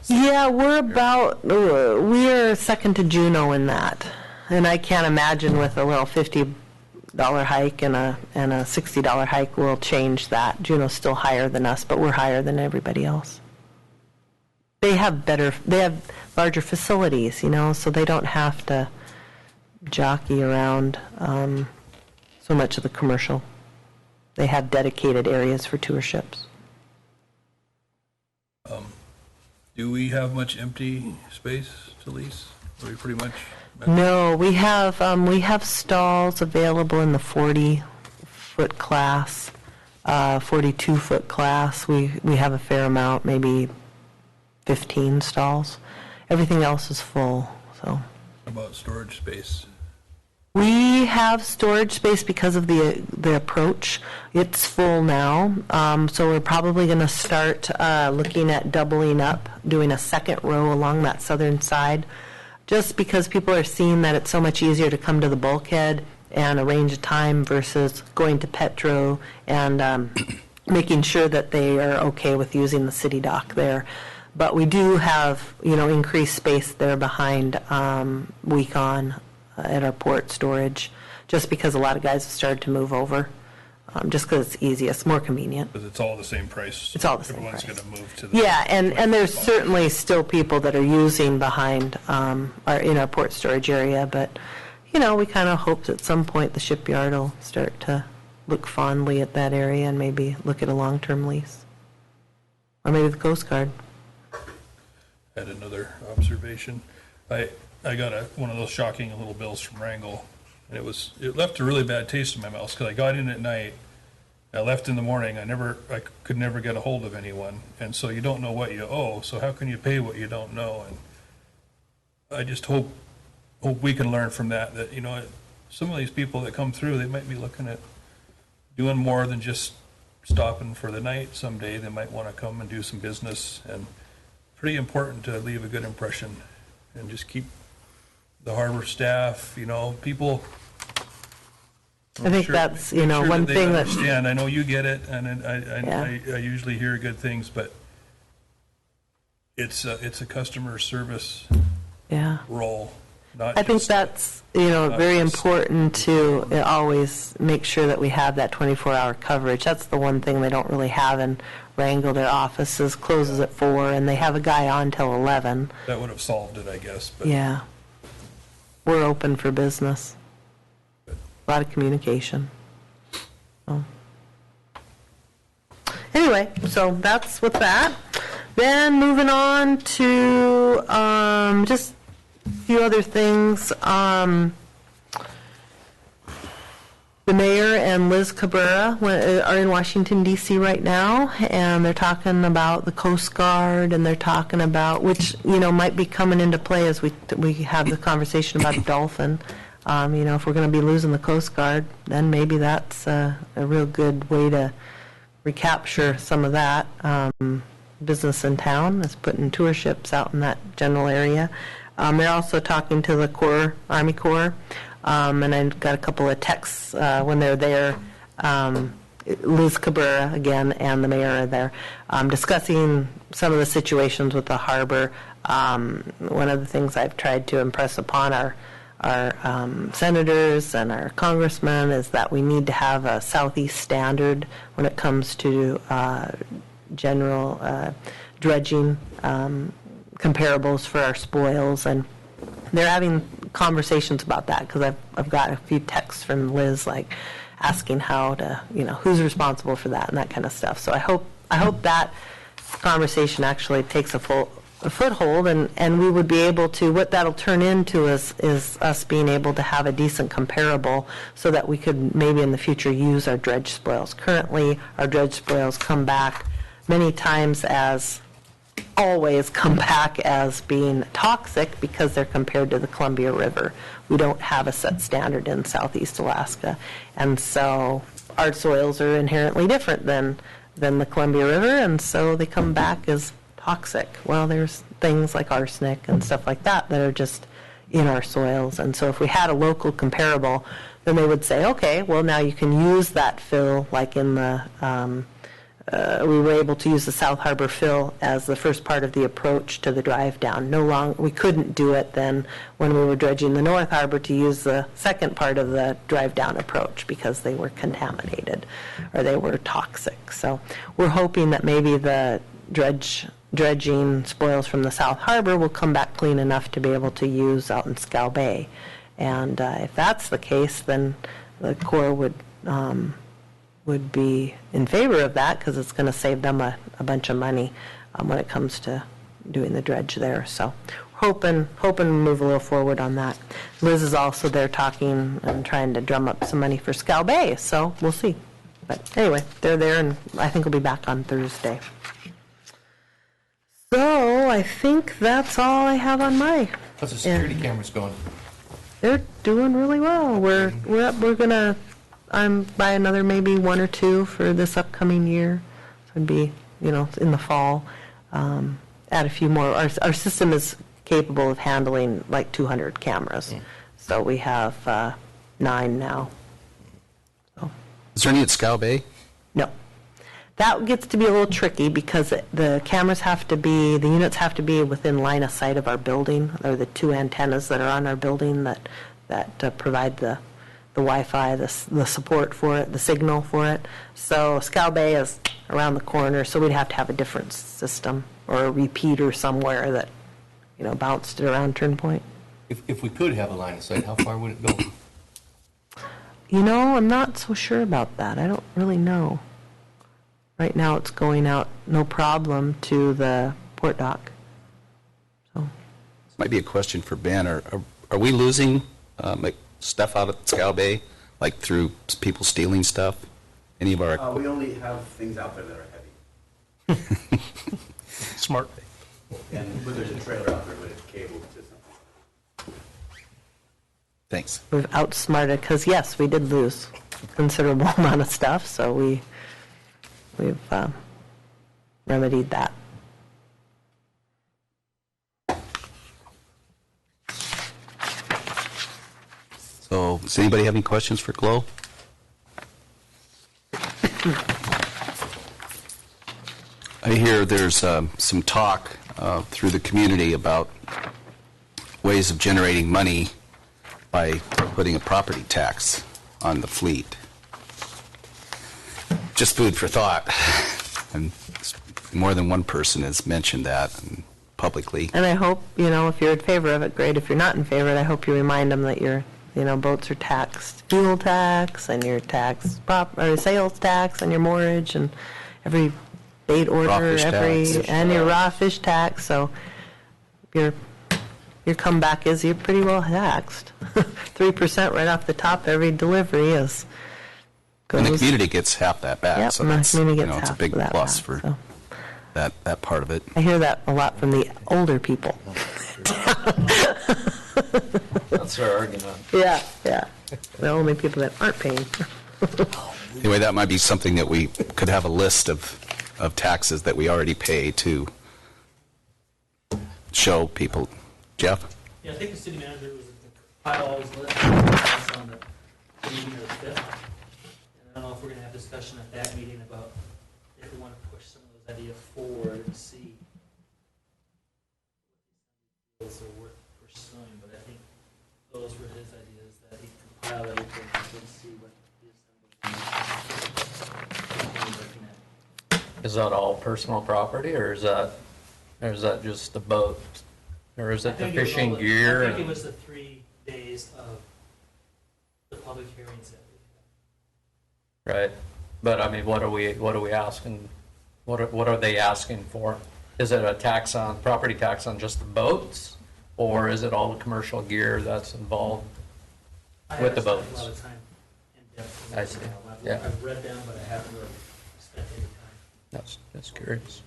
Yeah, we're second to Juneau in that. And I can't imagine with a little $50 hike and a $60 hike we'll change that. Juneau's still higher than us, but we're higher than everybody else. They have larger facilities, so they don't have to jockey around so much of the commercial. They have dedicated areas for tour ships. Do we have much empty space to lease? Are we pretty much? No, we have stalls available in the 40-foot class, 42-foot class. We have a fair amount, maybe 15 stalls. Everything else is full. So. How about storage space? We have storage space because of the approach. It's full now, so we're probably going to start looking at doubling up, doing a second row along that southern side, just because people are seeing that it's so much easier to come to the bulkhead and arrange a time versus going to Petro and making sure that they are okay with using the city dock there. But we do have, increased space there behind Weecon at our port storage, just because a lot of guys have started to move over, just because it's easiest, more convenient. Because it's all the same price. It's all the same Everyone's price. going to move to the. Yeah, and there's certainly still people that are using behind in our port storage area, but, we kind of hope that at some point the shipyard will start to look fondly at that area and maybe look at a long-term lease. Or maybe the Coast Guard. Had another observation. I got one of those shocking little bills from Wrangell, and it left a really bad taste in my mouth because I got in at night, I left in the morning. I could never get a hold of anyone, and so you don't know what you owe. So how can you pay what you don't know? And I just hope we can learn from that. That some of these people that come through, they might be looking at doing more than just stopping for the night. Someday they might want to come and do some business, and pretty important to leave a good impression and just keep the harbor staff, people I think Sure- that's, I'm sure one they thing that, understand. I know you get it, and Yeah. I usually hear good things, but it's a customer service yeah. role, not I think just- that's, very important to always make sure that we have that 24-hour coverage. That's the one thing they don't really have in Wrangell. Their offices closes at 4, and they have a guy on till 11. That would have solved it, I guess, but. Yeah. We're open for business. A lot of communication. So. Anyway, so that's with that. Then moving on to just a few other things. The mayor and Liz Cabrera are in Washington, D.C. right now, and they're talking about the Coast Guard, and they're talking about, which, might be coming into play as we have the conversation about a dolphin. If we're going to be losing the Coast Guard, then maybe that's a real good way to recapture some of that. Business in town is putting tour ships out in that general area. They're also talking to the Army Corps. And I got a couple of texts when they're there. Liz Cabrera, again, and the mayor are there, discussing some of the situations with the harbor. One of the things I've tried to impress upon our senators and our congressmen is that we need to have a Southeast standard when it comes to general dredging comparables for our spoils, and they're having conversations about that because I've got a few texts from Liz asking how to, who's responsible for that and that kind of stuff. So I hope that conversation actually takes a foothold, and we would be able to, what that'll turn into is us being able to have a decent comparable so that we could maybe in the future use our dredge spoils. Currently, our dredge spoils come back many times always come back as being toxic because they're compared to the Columbia River. We don't have a set standard in Southeast Alaska, and so our soils are inherently different than the Columbia River, and so they come back as toxic. Well, there's things like arsenic and stuff like that are just in our soils, and so if we had a local comparable, then they would say, okay, well, now you can use that fill like in the we were able to use the South Harbor fill as the first part of the approach to the drive down. We couldn't do it then when we were dredging the North Harbor to use the second part of the drive down approach because they were contaminated or they were toxic. So we're hoping that maybe the dredging spoils from the South Harbor will come back clean enough to be able to use out in Scow Bay. And if that's the case, then the Corps would be in favor of that because it's going to save them a bunch of money when it comes to doing the dredge there. So hoping to move a little forward on that. Liz is also there talking and trying to drum up some money for Scow Bay, so we'll see. But anyway, they're there, and I think we'll be back on Thursday. So I think that's all I have on my. How's the security cameras going? They're doing really well. We're gonna buy another maybe 1 or 2 for this upcoming year. So it'd be in the fall. Add a few more. Our system is capable of handling like 200 cameras. So we have 9 now. So. Is there any at Scow Bay? No. That gets to be a little tricky because the units have to be within line of sight of our building. They're the 2 antennas that are on our building that provide the Wi-Fi, the support for it, the signal for it. So Scow Bay is around the corner, so we'd have to have a different system or a repeater somewhere that, bounced it around Turnpoint. If we could have a line of sight, how far would it go? I'm not so sure about that. I don't really know. Right now, it's going out no problem to the port dock. So. This might be a question for Ben. Are we losing stuff out at Scow Bay, like through people stealing stuff? Any of our we only have things out there that are heavy. Smart. But there's a trailer out there with a cable to something. Thanks. We've outsmarted, because yes, we did lose a considerable amount of stuff, so we've remedied that. So, does anybody have any questions for Glo? I hear there's some talk through the community about ways of generating money by putting a property tax on the fleet. Just food for thought. And more than one person has mentioned that publicly. And I hope, if you're in favor of it, great. If you're not in favor, I hope you remind them that your, boats are taxed, fuel tax, and your or sales tax, and your mortgage, and every bait order, Raw fish tax. and your raw fish tax. So your comeback is you're pretty well taxed. 3% right off the top every delivery is. And the community gets half that back. Yep, So and the that's, community gets it's a half big of that plus back, for so. that part of it. I hear that a lot from the older people. That's our argument. Yeah. The only people that aren't paying. Anyway, that might be something that we could have a list of taxes that we already pay to show people. Jeff? Yeah, I think the city manager was compile all his list on the meeting of the 5th. And I don't know if we're gonna have discussion at that meeting about if we want to push some of those ideas forward and see if those are worth pursuing, but I think those were his ideas, that he compiled everything and see what the looking at. Is that all personal property, or is that just the boat? Or is I it the think it was fishing all the- gear? I think it and- was the 3 days of the public hearings that we had. Right, but I mean, what are we asking, what are they asking for? Is it a property tax on just the boats, or is it all the commercial gear that's involved I with the haven't spent boats? a lot of time in depth. I see. Yeah. I've read them, but I haven't really spent any time. That's curious.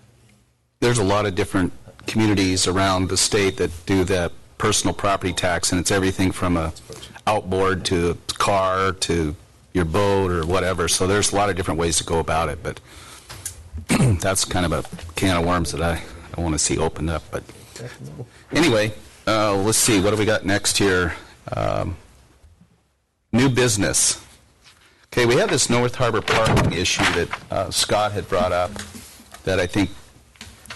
There's a lot of different communities around the state that do that personal property tax, and it's everything from a outboard to a car to your boat or whatever. So there's a lot of different ways to go about it, but that's kind of a can of worms that I want to see opened up. But anyway, let's see, what do we got next here? New business. Okay, we have this North Harbor parking issue that Scott had brought up that I think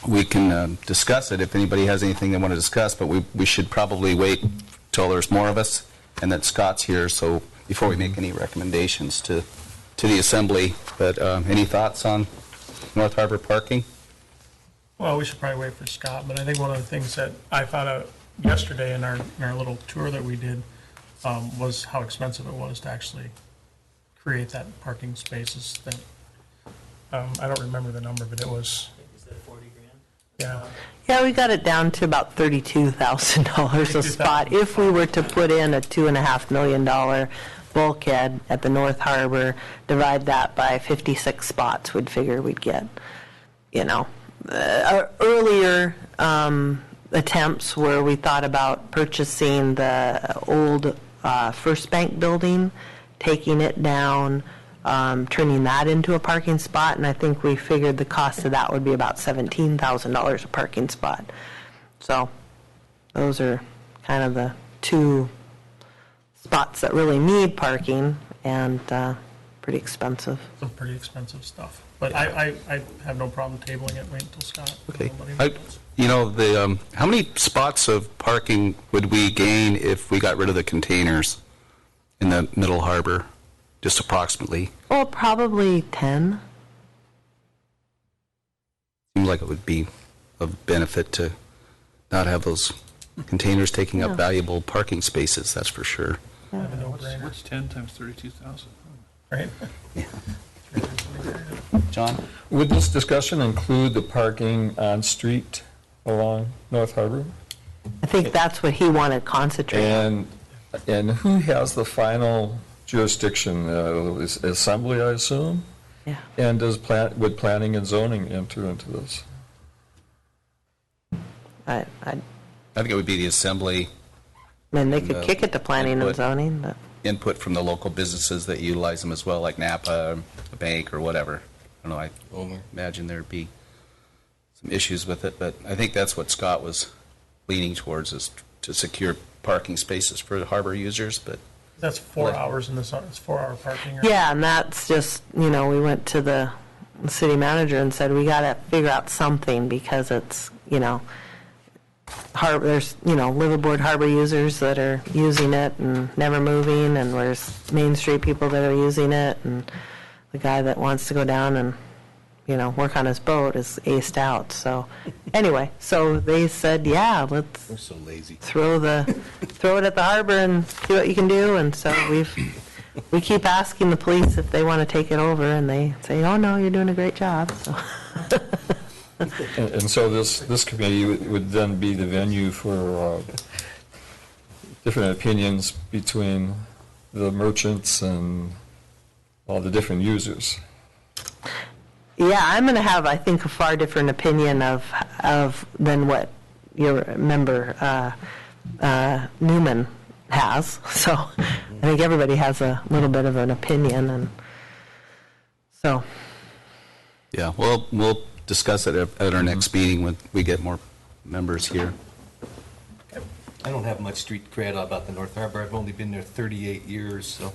we can discuss it if anybody has anything they want to discuss, but we should probably wait till there's more of us and that Scott's here, so before we make any recommendations to the assembly. But any thoughts on North Harbor parking? Well, we should probably wait for Scott, but I think one of the things that I found out yesterday in our little tour that we did was how expensive it was to actually create that parking spaces that, I don't remember the number, but it was, Is that 40 grand? yeah. Yeah, we got it down to about $32,000 a spot. If we were to put in a $2.5 million bulkhead at the North Harbor, divide that by 56 spots, we'd figure we'd get, earlier attempts where we thought about purchasing the old First Bank building, taking it down, turning that into a parking spot, and I think we figured the cost of that would be about $17,000 a parking spot. So those are kind of the two spots that really need parking and pretty expensive. Some pretty expensive stuff. But I have no problem tabling it, wait until Scott. Okay. Nobody knows. How many spots of parking would we gain if we got rid of the containers in the Middle Harbor, just approximately? Well, probably 10. Seems like it would be of benefit to not have those containers taking up Yeah. valuable parking spaces, that's for sure. Have a no-brainer, What's 10 times 32,000? right? John? Would this discussion include the parking on street along North Harbor? I think that's what he wanted concentrated on. And who has the final jurisdiction? Is Assembly, I assume? Yeah. And would planning and zoning enter into this? I I think it would be the assembly, mean, they could kick it to planning and input. zoning, but input from the local businesses that utilize them as well, like Napa, a bank, or whatever. I don't know, I imagine there'd be some issues with it, but I think that's what Scott was leaning towards, is to secure parking spaces for the harbor users, but That's 4 hours in the sun, it's 4 hour parking. Right? Yeah, and that's just, we went to the city manager and said, we got to figure out something because it's, there's, liveaboard harbor users that are using it and never moving, and there's Main Street people that are using it, and the guy that wants to go down and, work on his boat is aced out. So anyway, so they said, yeah, let's We're so lazy. throw it at the harbor and see what you can do. And so we keep asking the police if they want to take it over, and they say, oh no, you're doing a great job. So. And so this committee would then be the venue for different opinions between the merchants and all the different users. Yeah, I'm going to have, I think, a far different opinion of than what your member Newman has. So I think everybody has a little bit of an opinion, and so. Yeah, well, we'll discuss it at our next meeting when we get more members here. I don't have much street cred about the North Harbor. I've only been there 38 years, so.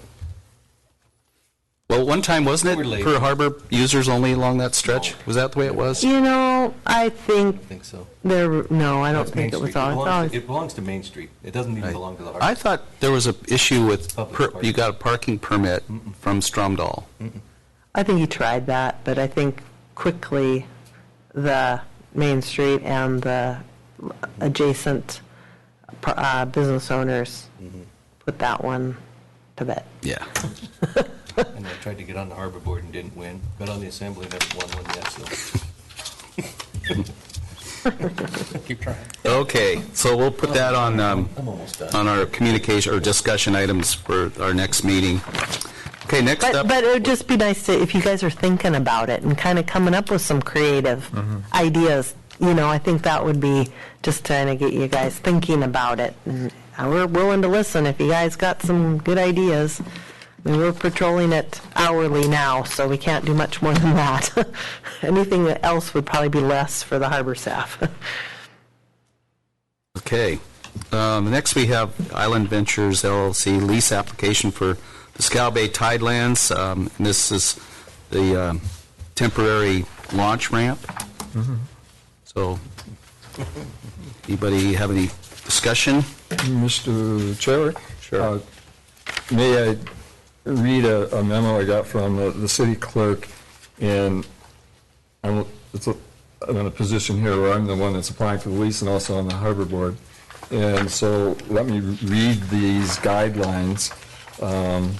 Well, one time, wasn't We're it late. for harbor users only along that stretch? Was that the way it was? I think I think so. I don't That's Main think it was Street. always. It belongs to Main Street. It doesn't even Right. belong to the harbor. I thought there was an issue with, Public parking. you got a parking permit from Stromdahl. I think he tried that, but I think quickly the Main Street and the adjacent business owners put that one to bed. Yeah. And I tried to get on the harbor board and didn't win. Got on the assembly, never won one yet, so. Keep trying. Okay, so we'll put that on, I'm almost done. on our communication or discussion items for our next meeting. Okay, next up. But it would just be nice to, if you guys are thinking about it and kind of coming up with some creative ideas, I think that would be just trying to get you guys thinking about it. And we're willing to listen if you guys got some good ideas. I mean, we're patrolling it hourly now, so we can't do much more than that. Anything else would probably be less for the harbor staff. Okay. Next, we have Island Ventures LLC lease application for the Scow Bay Tidelands. And this is the temporary launch ramp. So, anybody have any discussion? Mr. Chair? Sure. May I read a memo I got from the city clerk, and I'm in a position here where I'm the one that's applying for the lease and also on the harbor board. And so let me read these guidelines. And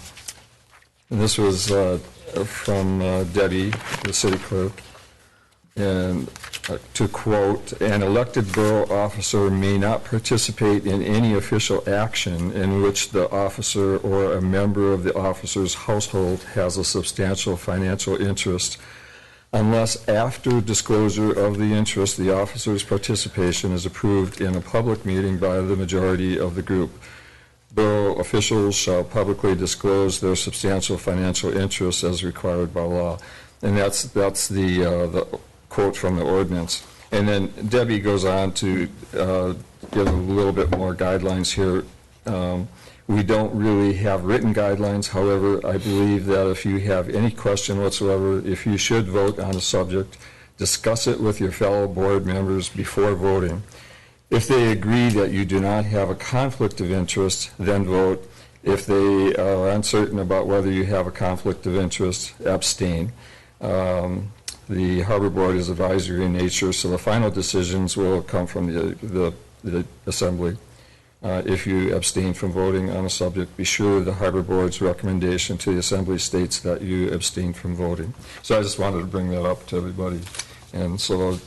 this was from Debbie, the city clerk. And to quote, an elected borough officer may not participate in any official action in which the officer or a member of the officer's household has a substantial financial interest unless after disclosure of the interest, the officer's participation is approved in a public meeting by the majority of the group. Borough officials shall publicly disclose their substantial financial interests as required by law. And that's the quote from the ordinance. And then Debbie goes on to give a little bit more guidelines here. We don't really have written guidelines. However, I believe that if you have any question whatsoever, if you should vote on a subject, discuss it with your fellow board members before voting. If they agree that you do not have a conflict of interest, then vote. If they are uncertain about whether you have a conflict of interest, abstain. The Harbor Board is advisory in nature, so the final decisions will come from the Assembly. If you abstain from voting on a subject, be sure the Harbor Board's recommendation to the Assembly states that you abstain from voting. So I just wanted to bring that up to everybody. And so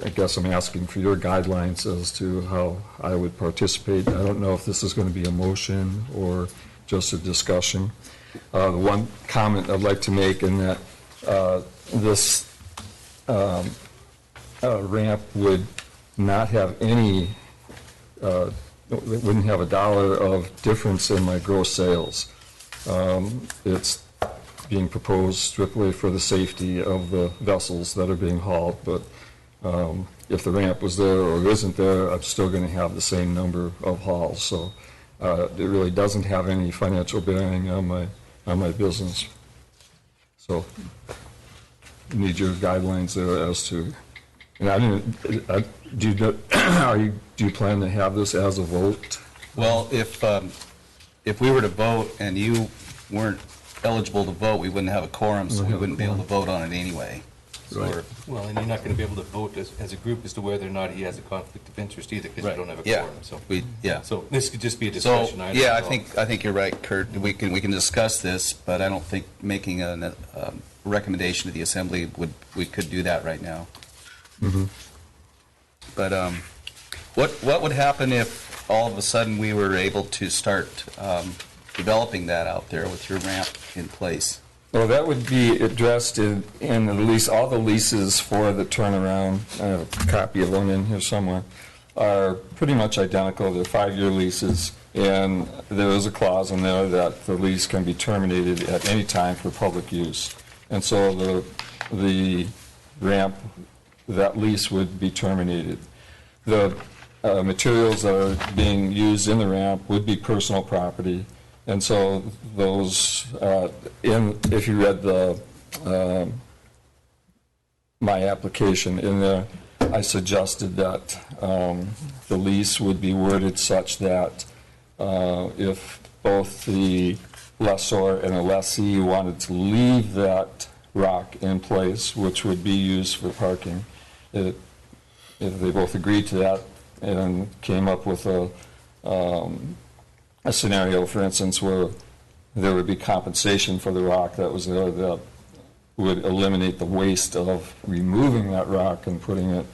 I guess I'm asking for your guidelines as to how I would participate. I don't know if this is going to be a motion or just a discussion. The one comment I'd like to make in that this ramp would not have any, wouldn't have $1 of difference in my gross sales. It's being proposed strictly for the safety of the vessels that are being hauled, but if the ramp was there or isn't there, I'm still going to have the same number of hauls. So it really doesn't have any financial bearing on my business. So need your guidelines there as to, and I didn't, do you plan to have this as a vote? Well, if we were to vote and you weren't eligible to vote, we wouldn't have a quorum, so we wouldn't be able to vote on it anyway. So Right. we're- Well, and you're not going to be able to vote as a group as to whether or not he has a conflict of interest either, because you don't have a Yeah, quorum, so. yeah. So this could just be a So, discussion item. yeah, I so- think you're right, Kurt. We can discuss this, but I don't think making a recommendation to the assembly we could do that right now. But what would happen if all of a sudden we were able to start developing that out there with your ramp in place? Well, that would be addressed in the lease, all the leases for the turnaround, I have a copy of them in here somewhere, are pretty much identical. They're 5-year leases, and there is a clause in there that the lease can be terminated at any time for public use. And so the ramp, that lease would be terminated. The materials that are being used in the ramp would be personal property. And so those, if you read my application in there, I suggested that the lease would be worded such that if both the lessor and the lessee wanted to leave that rock in place, which would be used for parking, if they both agreed to that and came up with a scenario, for instance, where there would be compensation for the rock that was there that would eliminate the waste of removing that rock and putting it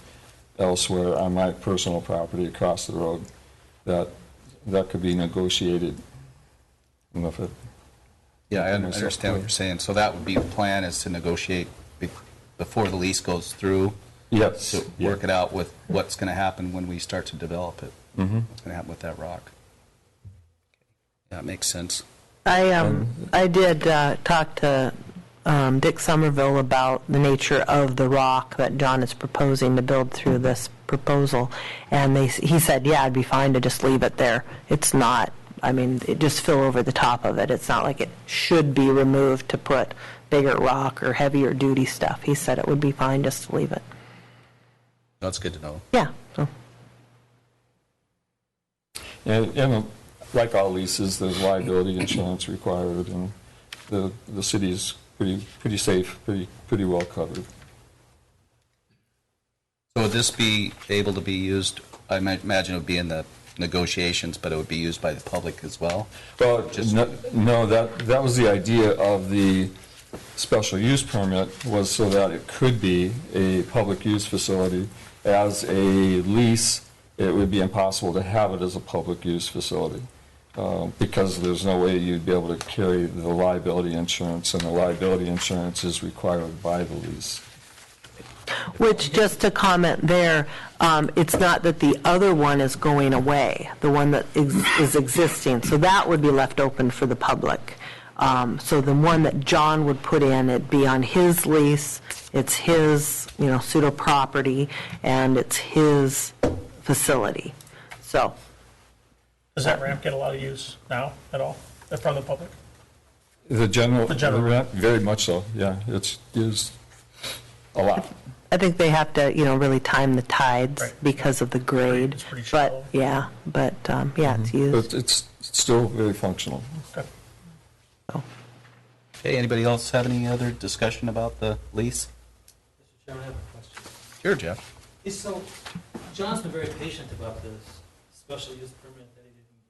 elsewhere on my personal property across the road, that could be negotiated. I don't know if it- Yeah, I understand what you're saying. So that would be the plan, is to negotiate before the lease goes through, Yes. to work it out with what's going to happen when we start to develop it. What's going to happen with that rock. Yeah, it makes sense. I did talk to Dick Somerville about the nature of the rock that John is proposing to build through this proposal, and he said, yeah, it'd be fine to just leave it there. It's not, I mean, it just fill over the top of it. It's not like it should be removed to put bigger rock or heavier duty stuff. He said it would be fine just to leave it. That's good to know. Yeah. So. And like all leases, there's liability insurance required, and the city's pretty safe, pretty well covered. So would this be able to be used, I might imagine it would be in the negotiations, but it would be used by the public as well? Well, no, that was the idea of the special use permit, was so that it could be a public use facility. As a lease, it would be impossible to have it as a public use facility, because there's no way you'd be able to carry the liability insurance, and the liability insurance is required by the lease. Which, just to comment there, it's not that the other one is going away, the one that is existing, so that would be left open for the public. So the one that John would put in, it'd be on his lease, it's his, pseudo property, and it's his facility. So, Does that ramp get a lot of use now at all from the public? The general ramp? very much so, yeah. It's used a lot. I think they have to, really time the tides Right. because of the grade. It's pretty shallow. Yeah, it's used. But it's still very functional. Okay. Okay, anybody else have any other discussion about the lease? Mr. Chairman, I have a question. Sure, Jeff. So, John's been very patient about this special use permit that he didn't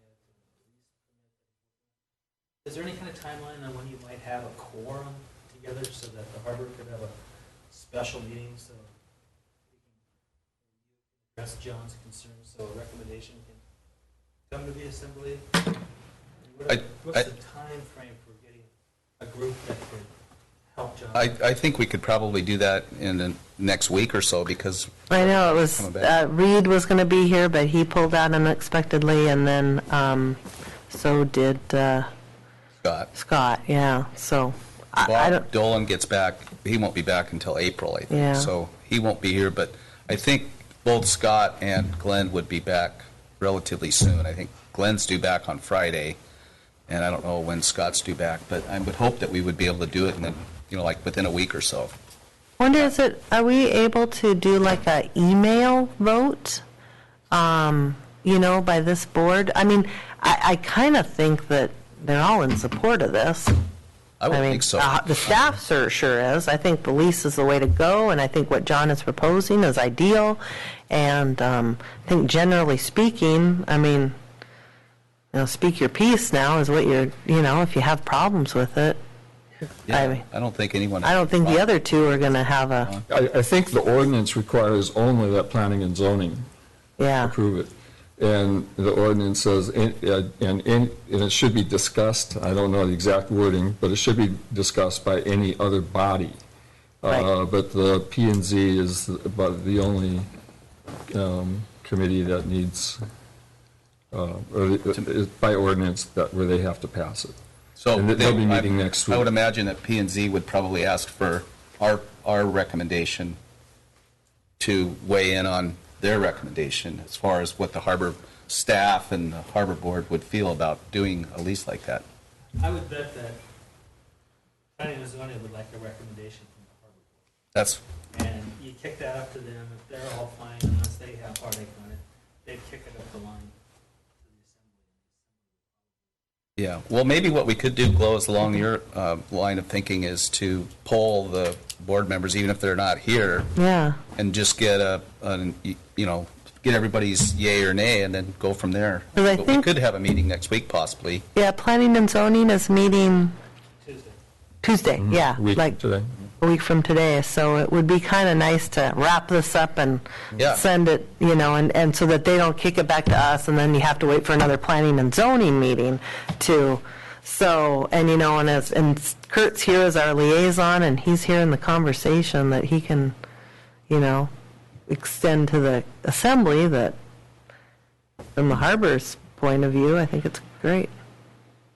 get. Is there any kind of timeline on when you might have a quorum together so that the harbor could have a special meeting so we can address John's concerns, so a recommendation can come to the assembly? What's the time frame for getting a group that could help John? I think we could probably do that in the next week or so, because I know, it was, Coming back. Reed was going to be here, but he pulled out unexpectedly, and then so did Scott, yeah, so I don't, Bob Dolan gets back, he won't be back until April, I think. Yeah. So he won't be here, but I think both Scott and Glenn would be back relatively soon. I think Glenn's due back on Friday, and I don't know when Scott's due back, but I would hope that we would be able to do it in the, like within a week or so. Wonder, are we able to do like a email vote, by this board? I mean, I kind of think that they're all in support of this. I would mean, think so. The staff sure is. I think the lease is the way to go, and I think what John is proposing is ideal. And I think generally speaking, I mean, speak your piece now is what you're, if you have problems with it. Yeah, I mean, I don't think anyone. I don't think the other two are going to have a, I think the ordinance requires only that planning and zoning yeah. approve it. And the ordinance says, and it should be discussed, I don't know the exact wording, but it should be discussed by any other body. Right. But the P and Z is about the only committee that needs, by ordinance, where they have to pass it. So And they'll be meeting next week. I would imagine that P and Z would probably ask for our recommendation to weigh in on their recommendation as far as what the harbor staff and the harbor board would feel about doing a lease like that. I would bet that planning and zoning would like a recommendation from the harbor board. That's, And you kick that up to them, if they're all fine, unless they have heartache on it, they'd kick it up the line to the assembly. yeah. Well, maybe what we could do, Glow, along your line of thinking, is to poll the board members, even if they're not here, Yeah. and just get get everybody's yay or nay, and then go from there. 'Cause I But we think- could have a meeting next week, possibly. Yeah, planning and zoning is meeting Tuesday, yeah, Week like today. a week from today. So it would be kind of nice to wrap this up and Yeah. send it, and so that they don't kick it back to us, and then you have to wait for another planning and zoning meeting to, so, and and Kurt's here as our liaison, and he's here in the conversation that he can, extend to the assembly that, from the harbor's point of view, I think it's great.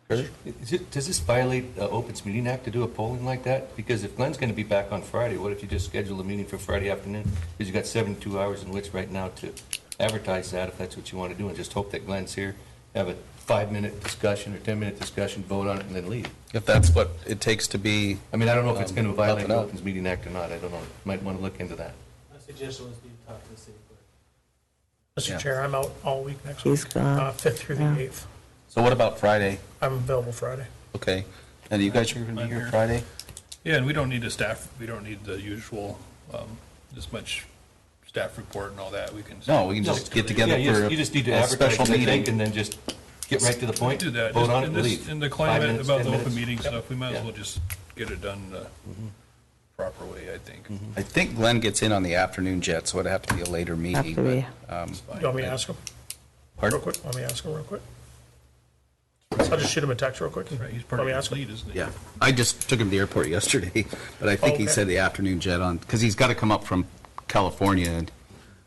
Does this violate the Opens Meeting Act to do a polling like that? Because if Glenn's going to be back on Friday, what if you just schedule a meeting for Friday afternoon? Because you've got 72 hours in which right now to advertise that, if that's what you want to do, and just hope that Glenn's here, have a 5-minute discussion or 10-minute discussion, vote on it, and then leave. If that's what it takes to be. I mean, I don't know if it's going to violate the Helping out. Opens Meeting Act or not. I don't know. Might want to look into that. My suggestion was to talk to the city clerk. Mr. Yeah. Chair, I'm out all week next week. He's gone. 5th through the Yeah. 8th. So what about Friday? I'm available Friday. Okay. And you guys are going to be I'm here here. Friday? Yeah, and we don't need we don't need the usual, this much staff report and all that. We can. No, we can just get together Yeah, for you just need to a advertise special it, I think, meeting. and then just get right to the point, Do that. vote Just on it, in and this- leave. In the 5 climate minutes, about 10 the open minutes. meeting stuff, we might as Yeah. well just get it done the proper way, I think. I think Glenn gets in on the afternoon jet, so it'd have to be a later meeting. to be. but, It's fine. You want me to ask him Pardon? real quick? Want me to ask him real quick? I'll just shoot him a text real quick. Right, he's part Want me of to his ask him? lead, isn't he? Yeah, I just took him to the airport yesterday, but I think he Okay. said the afternoon jet on, because he's got to come up from California, and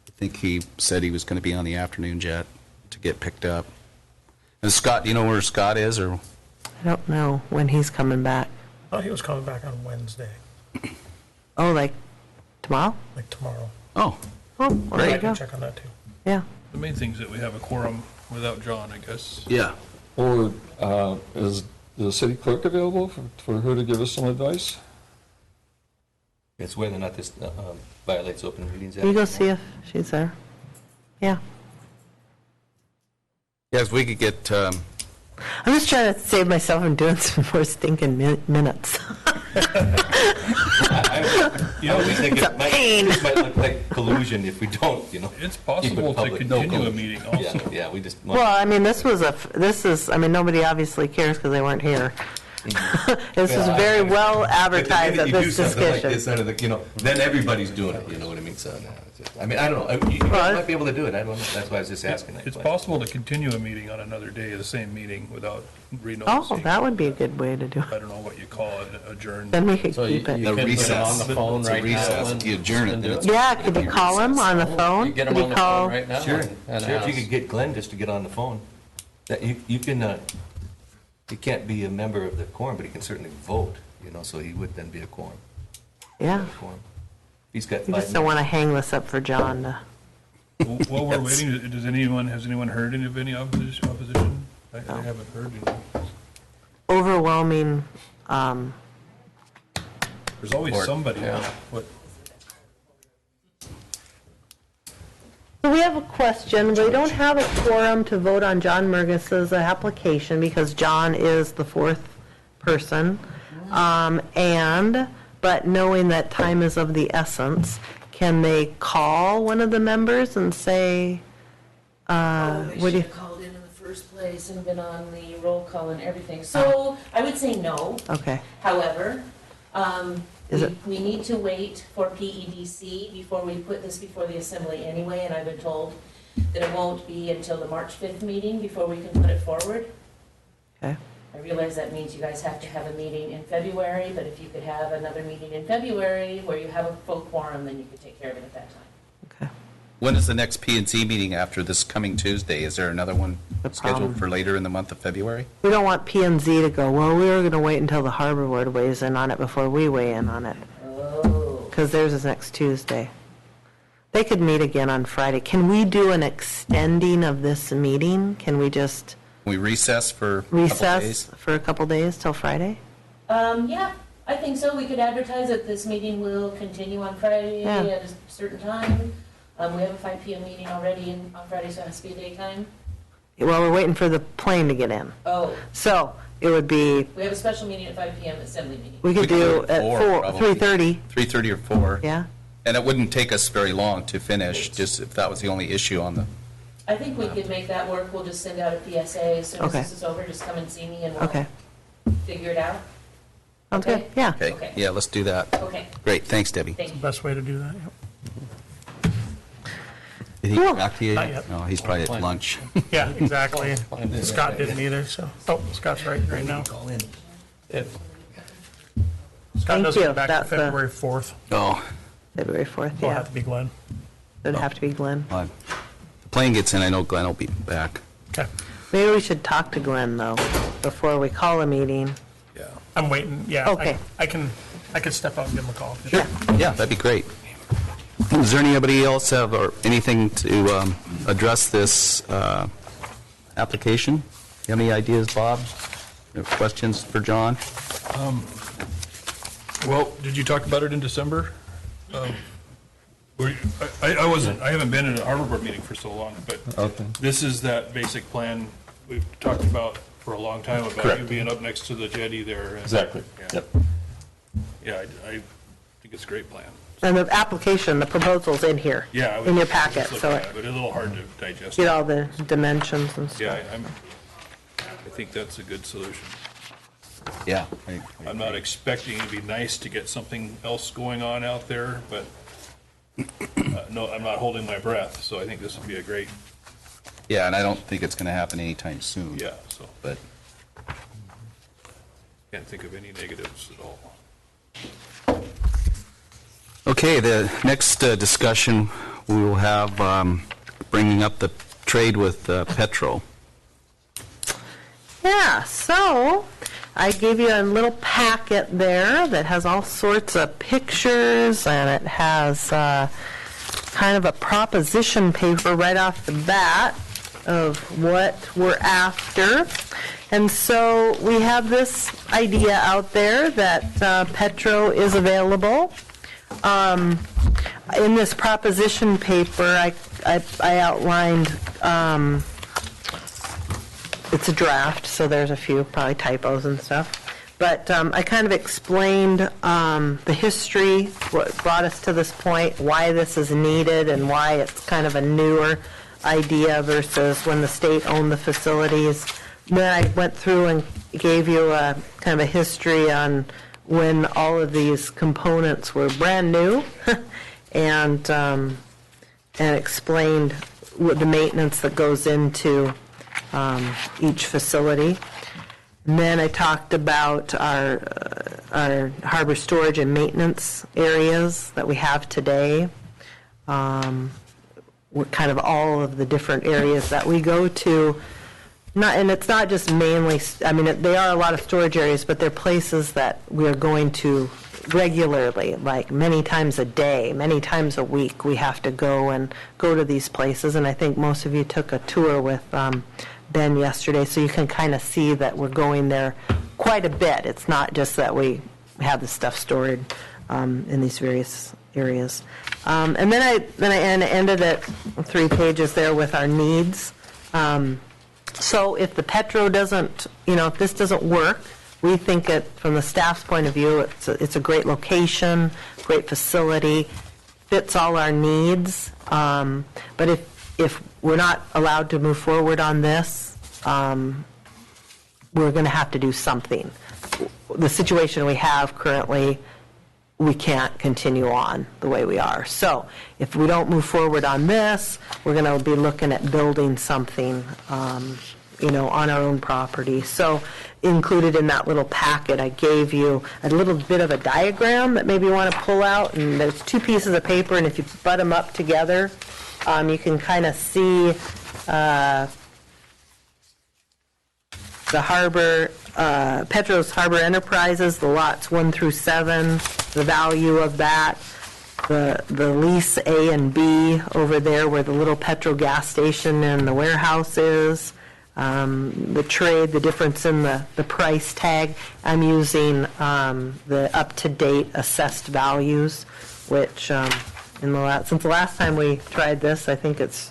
I think he said he was going to be on the afternoon jet to get picked up. And Scott, do you know where Scott is, or? I don't know when he's coming back. Oh, he was coming back on Wednesday, Oh, like tomorrow? like tomorrow. Oh, Oh, well, there I you can go. check on that too. Yeah. The main thing is that we have a quorum without John, I guess. yeah. Or is the city clerk available for her to give us some advice? It's whether or not this violates Open Meetings Act. Can you go see if she's there? Yeah. Yes, we could get, I'm just trying to save myself from doing some more stinking minutes. You know, we think It's a it might, pain. this might look like collusion if we don't, It's keep it possible to public. No continue a collusion. meeting also. Yeah, we just. Well, I mean, this is, I mean, nobody obviously cares because they weren't here. This was very well advertised at this discussion. This, then everybody's doing it, you know what I mean? So, no, it's just, I mean, I don't know. You guys might be able to do it. I don't know. That's why I was just asking that It's question. possible to continue a meeting on another day, the same meeting, without Oh, renoticing. that would be a good way to do it. I don't know what you call it, adjourn. Then we could So you keep it. can put it recess. on the phone It's a right now. recess. and- You adjourn it, and then do it's- Yeah, could you call him on the phone? You get Could him on the call? phone right now. Sure, and sure. If you ask. could get Glenn just to get on the phone, that you can. He can't be a member of the quorum, but he can certainly vote. So he would then be a quorum. Yeah. Quorum. He's got 5 You minutes. just don't want to hang this up for John to, While we're waiting, has anyone heard of any opposition? I haven't heard any. Overwhelming, There's always somebody. What? So we have a question. We don't have a quorum to vote on John Murgis's application because John is the fourth person. But knowing that time is of the essence, can they call one of the members and say, They what do should you, have called in the first place and been on the roll call and everything. So I would say no. okay, However, Is it- we need to wait for PEDC before we put this before the assembly anyway, and I've been told that it won't be until the March 5th meeting before we can put it forward. okay. I realize that means you guys have to have a meeting in February, but if you could have another meeting in February where you have a full quorum, then you could take care of it at that time. When is the next P and Z meeting after this coming Tuesday? Is there another one The problem- scheduled for later in the month of February? We don't want P and Z to go, well, we were going to wait until the Harbor Board weighs in on it before we weigh in on it, Oh. because theirs is next Tuesday. They could meet again on Friday. Can we do an extending of this meeting? Can we just We recess for a couple recess days? for a couple days till Friday? Yeah, I think so. We could advertise that this meeting will continue on Friday Yeah. at a certain time. We have a 5 PM meeting already on Friday, so it has to be a daytime. Well, we're waiting for the plane to get in. Oh, So it would be, we have a special meeting at 5 PM, assembly meeting. we could do at 4, probably. 3:30, 3:30 or 4. yeah? And it wouldn't take us very long to finish, just if that was the only issue on the, I think we could make that work. We'll just send out a PSA as soon as Okay. this is over. Just come and see me and we'll Okay, figure it out. sounds good, Okay. yeah. okay, Okay. yeah, let's do that. Okay, Great, thanks, Debbie. thank you. Best way to do that, yep. Did he Cool. get back to you? Not yet. No, he's probably at lunch. Yeah, exactly. Scott didn't either, so, oh, Scott's right now. Scott Thank doesn't you. get back to That's the- February 4th. Oh, February 4th, It'll yeah. have to be Glenn. It'd have to be Glenn. well, if the plane gets in, I know Glenn will be back. Okay, Maybe we should talk to Glenn, though, before we call a meeting. I'm waiting, yeah. Okay. I can step out and give him a call. Sure, yeah, that'd be great. Does there anybody else have, or anything to address this application? You have any ideas, Bob? Or questions for John? Well, did you talk about it in December? I haven't been in a Harbor Board meeting for so long, but this is that basic plan we've talked about for a long time about Correct. you being up next to the jetty there. and- Exactly. Yeah. Yep. Yeah, I think it's a great plan. And the application, the proposal's in here. Yeah. I was In your just packet, looking so at it, But it's a little hard to digest. get all the dimensions and stuff. Yeah, I think that's a good solution. Yeah. I'm not expecting it'd be nice to get something else going on out there, but no, I'm not holding my breath, so I think this would be a great, Yeah, and I don't think it's going to happen anytime soon. yeah, so But, can't think of any negatives at all. okay, the next discussion we will have, bringing up the trade with Petro. Yeah, so I gave you a little packet there that has all sorts of pictures, and it has kind of a proposition paper right off the bat of what we're after. And so we have this idea out there that Petro is available. In this proposition paper, I outlined, it's a draft, so there's a few probably typos and stuff. But I kind of explained the history, what brought us to this point, why this is needed, and why it's kind of a newer idea versus when the state owned the facilities. Then I went through and gave you a kind of a history on when all of these components were brand new, and explained what the maintenance that goes into each facility. And then I talked about our harbor storage and maintenance areas that we have today. What kind of all of the different areas that we go to. And it's not just mainly, I mean, they are a lot of storage areas, but they're places that we are going to regularly, like many times a day, many times a week, we have to go to these places. And I think most of you took a tour with Ben yesterday, so you can kind of see that we're going there quite a bit. It's not just that we have the stuff stored in these various areas. And then I ended at 3 pages there with our needs. So if the Petro doesn't, if this doesn't work, we think it, from the staff's point of view, it's a great location, great facility, fits all our needs. But if we're not allowed to move forward on this, we're going to have to do something. The situation we have currently, we can't continue on the way we are. So if we don't move forward on this, we're going to be looking at building something, on our own property. So included in that little packet, I gave you a little bit of a diagram that maybe you want to pull out. And there's 2 pieces of paper, and if you butt them up together, you can kind of see the harbor, Petro's Harbor Enterprises, the lots 1 through 7, the value of that, the lease A and B over there where the little Petro gas station and the warehouse is, the trade, the difference in the price tag. I'm using the up-to-date assessed values, which since the last time we tried this, I think it's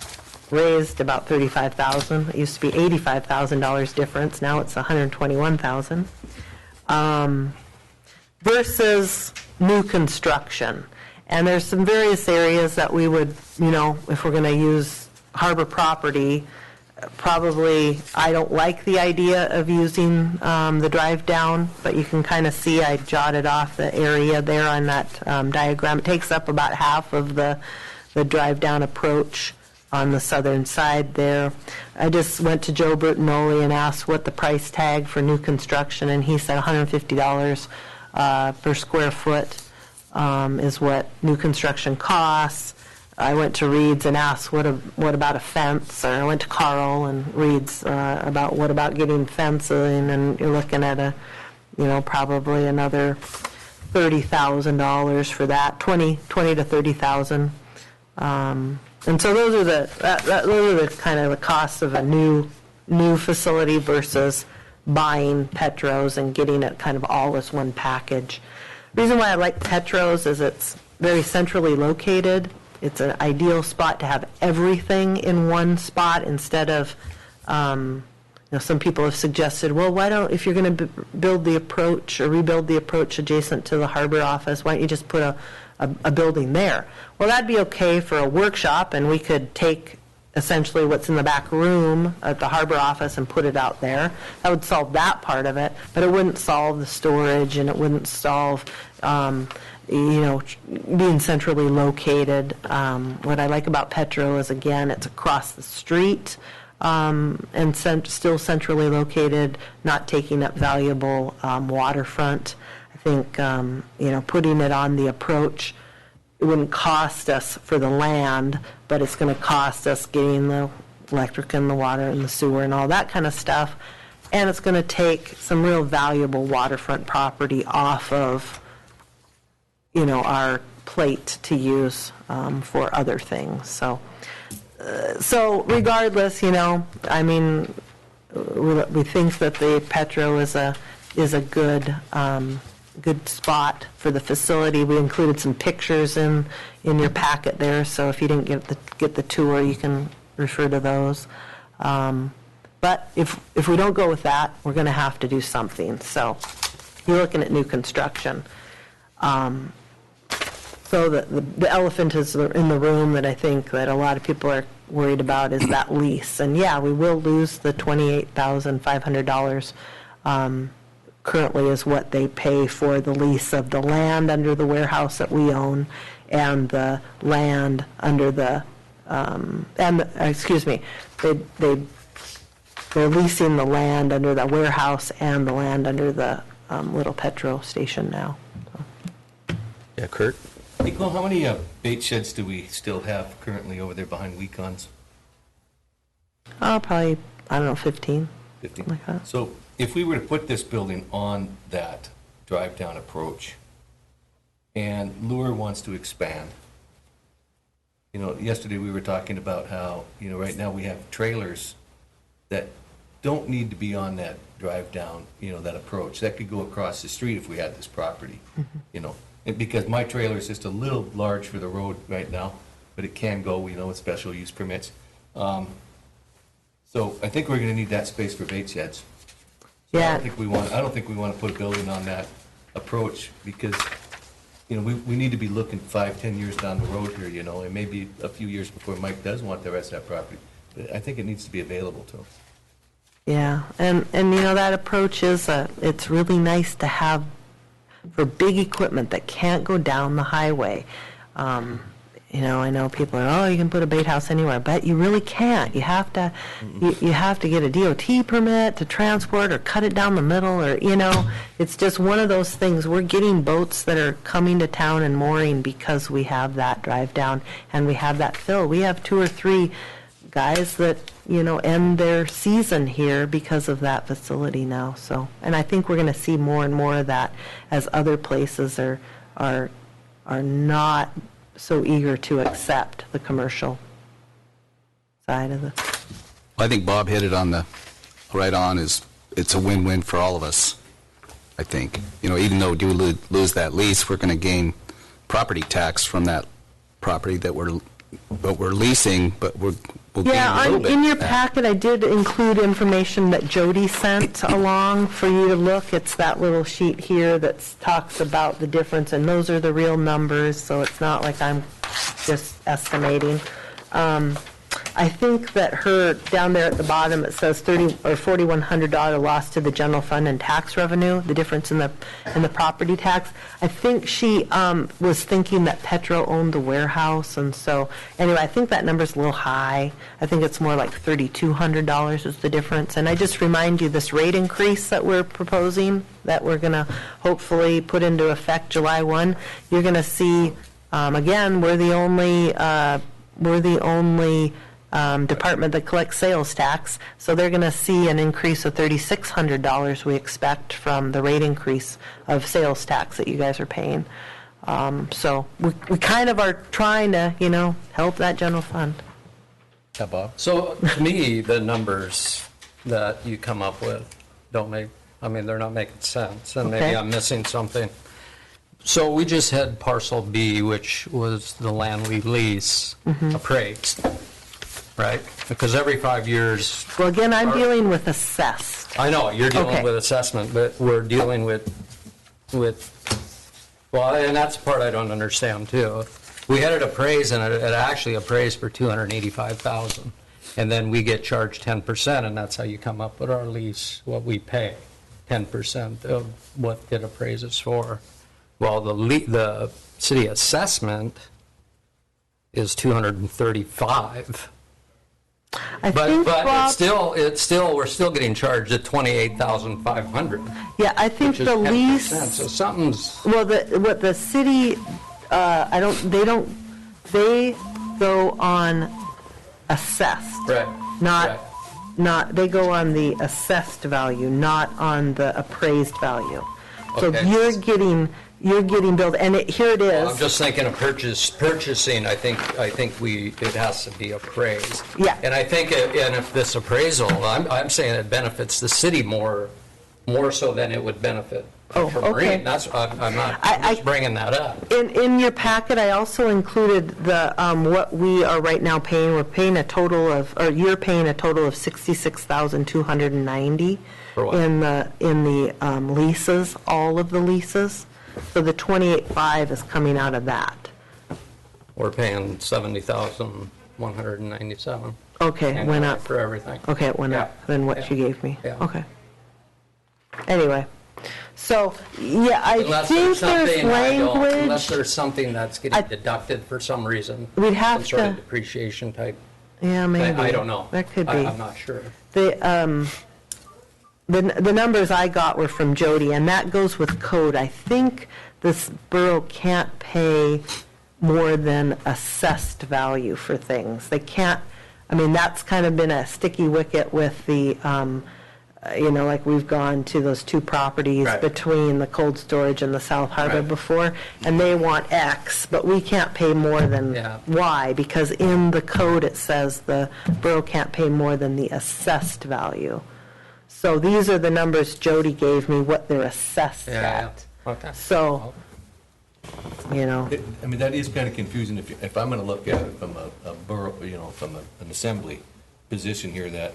raised about $35,000. It used to be $85,000 difference. Now it's $121,000. Versus new construction. And there's some various areas that we would, if we're going to use harbor property, probably I don't like the idea of using the drive down, but you can kind of see I jotted off the area there on that diagram. It takes up about half of the drive down approach on the southern side there. I just went to Joe Bertinoli and asked what the price tag for new construction, and he said $150 per square foot is what new construction costs. I went to Reed's and asked what about a fence, or I went to Carl and Reed's about what about getting fencing, and you're looking at probably another $30,000 for that, 20 to 30,000. And so those are the kind of the costs of a new facility versus buying Petros and getting it kind of all as one package. The reason why I like Petros is it's very centrally located. It's an ideal spot to have everything in one spot instead of, some people have suggested, well, why don't, if you're going to build the approach or rebuild the approach adjacent to the harbor office, why don't you just put a building there? Well, that'd be okay for a workshop, and we could take essentially what's in the back room at the harbor office and put it out there. That would solve that part of it, but it wouldn't solve the storage, and it wouldn't solve, being centrally located. What I like about Petro is, again, it's across the street and still centrally located, not taking up valuable waterfront. I think, putting it on the approach, it wouldn't cost us for the land, but it's going to cost us getting the electric and the water and the sewer and all that kind of stuff. And it's going to take some real valuable waterfront property off of, our plate to use for other things. So regardless, we think that the Petro is a good spot for the facility. We included some pictures in your packet there, so if you didn't get the tour, you can refer to those. But if we don't go with that, we're going to have to do something. So you're looking at new construction. So the elephant is in the room that I think that a lot of people are worried about is that lease. And yeah, we will lose the $28,500 currently is what they pay for the lease of the land under the warehouse that we own and the land under the, they're leasing the land under the warehouse and the land under the little Petro station now. Yeah, Kurt? Nicole, how many bait sheds do we still have currently over there behind Weecon's? Oh, probably, 15. 15. Like that. So if we were to put this building on that drive-down approach, and Lure wants to expand. You know, yesterday we were talking about how, you know, right now we have trailers that don't need to be on that drive down, you know, that approach. That could go across the street if we had this property, you know. And because my trailer is just a little large for the road right now, but it can go, you know, with special use permits. So I think we're gonna need that space for bait sheds. So I Yeah. don't think we want to put a building on that approach because, you know, we need to be looking 5, 10 years down the road here, you know, and maybe a few years before Mike does want the rest of that property. But I think it needs to be available to him. Yeah, and you know, that approach is, it's really nice to have for big equipment that can't go down the highway. You know, I know people are, oh, you can put a bait house anywhere, but you really can't. You have to, you have to get a DOT permit to transport or cut it down the middle, or, you know, it's just one of those things. We're getting boats that are coming to town and mooring because we have that drive down and we have that fill. We have 2 or 3 guys that, you know, end their season here because of that facility now. So, and I think we're going to see more and more of that as other places are not so eager to accept the commercial side of the. I think Bob hit it on the, right on, it's a win-win for all of us, I think. You know, even though we do lose that lease, we're going to gain property tax from that property that we're leasing, but we'll gain a little bit. In your back. packet, I did include information that Jody sent along for you to look. It's that little sheet here that talks about the difference, and those are the real numbers, so it's not like I'm just estimating. I think that her, down there at the bottom, it says $4,100 loss to the general fund and tax revenue, the difference in the property tax. I think she was thinking that Petro owned the warehouse, and so, anyway, I think that number's a little high. I think it's more like $3,200 is the difference. And I just remind you, this rate increase that we're proposing, that we're going to hopefully put into effect July 1, you're going to see, again, we're the only department that collects sales tax, so they're going to see an increase of $3,600 we expect from the rate increase of sales tax that you guys are paying. So we kind of are trying to, you know, help that general fund. Yeah, Bob? So to me, the numbers that you come up with don't make, I mean, they're not making sense, and maybe Okay. I'm missing something. So we just had parcel B, which was the land we lease, appraised, right? Because every 5 years, Well, again, I'm dealing with assessed. I know, you're dealing Okay. with assessment, but we're dealing with, well, and that's the part I don't understand too. We had it appraised, and it actually appraised for $285,000. And then we get charged 10%, and that's how you come up with our lease, what we pay, 10% of what it appraises for. Well, the city assessment is $235. I But think, Bob, it's still, we're still getting charged at $28,500. yeah, I think Which is the 10%, lease. so something's, Well, what the city, they go on assessed. right. right. Not, they go on the assessed value, not on the appraised value. So Okay. you're getting billed, and here it Well, I'm is. just thinking of purchasing, it has to be appraised. Yeah. And I think, and if this appraisal, I'm saying it benefits the city more so than it would benefit Oh, for okay. Marine. That's, I'm not just bringing that up. In your packet, I also included the, what we are right now paying. We're paying a total of, or you're paying a total of $66,290 For what? in the leases, all of the leases. So the 28.5 is coming out of that. We're paying $70,197. Okay, it went up. For everything. Okay, it went up than what you gave me. Yeah. Okay. Anyway, so, yeah, I Unless think there's something unless language. there's something that's getting deducted for some reason. We'd have Some sort of to- depreciation type. Yeah, maybe. I don't know. That could be. I'm not sure. The numbers I got were from Jody, and that goes with code. I think this borough can't pay more than assessed value for things. They can't, I mean, that's kind of been a sticky wicket with the like we've gone to those two properties Right. between the cold storage and the South Harbor Right. before, and they want X, but we can't pay more than Yeah. Y, because in the code it says the borough can't pay more than the assessed value. So these are the numbers Jody gave me, what they're assessed Yeah, at. yeah. Okay. So, I mean, that is kind of confusing if I'm going to look at it from a borough, from an assembly position here that,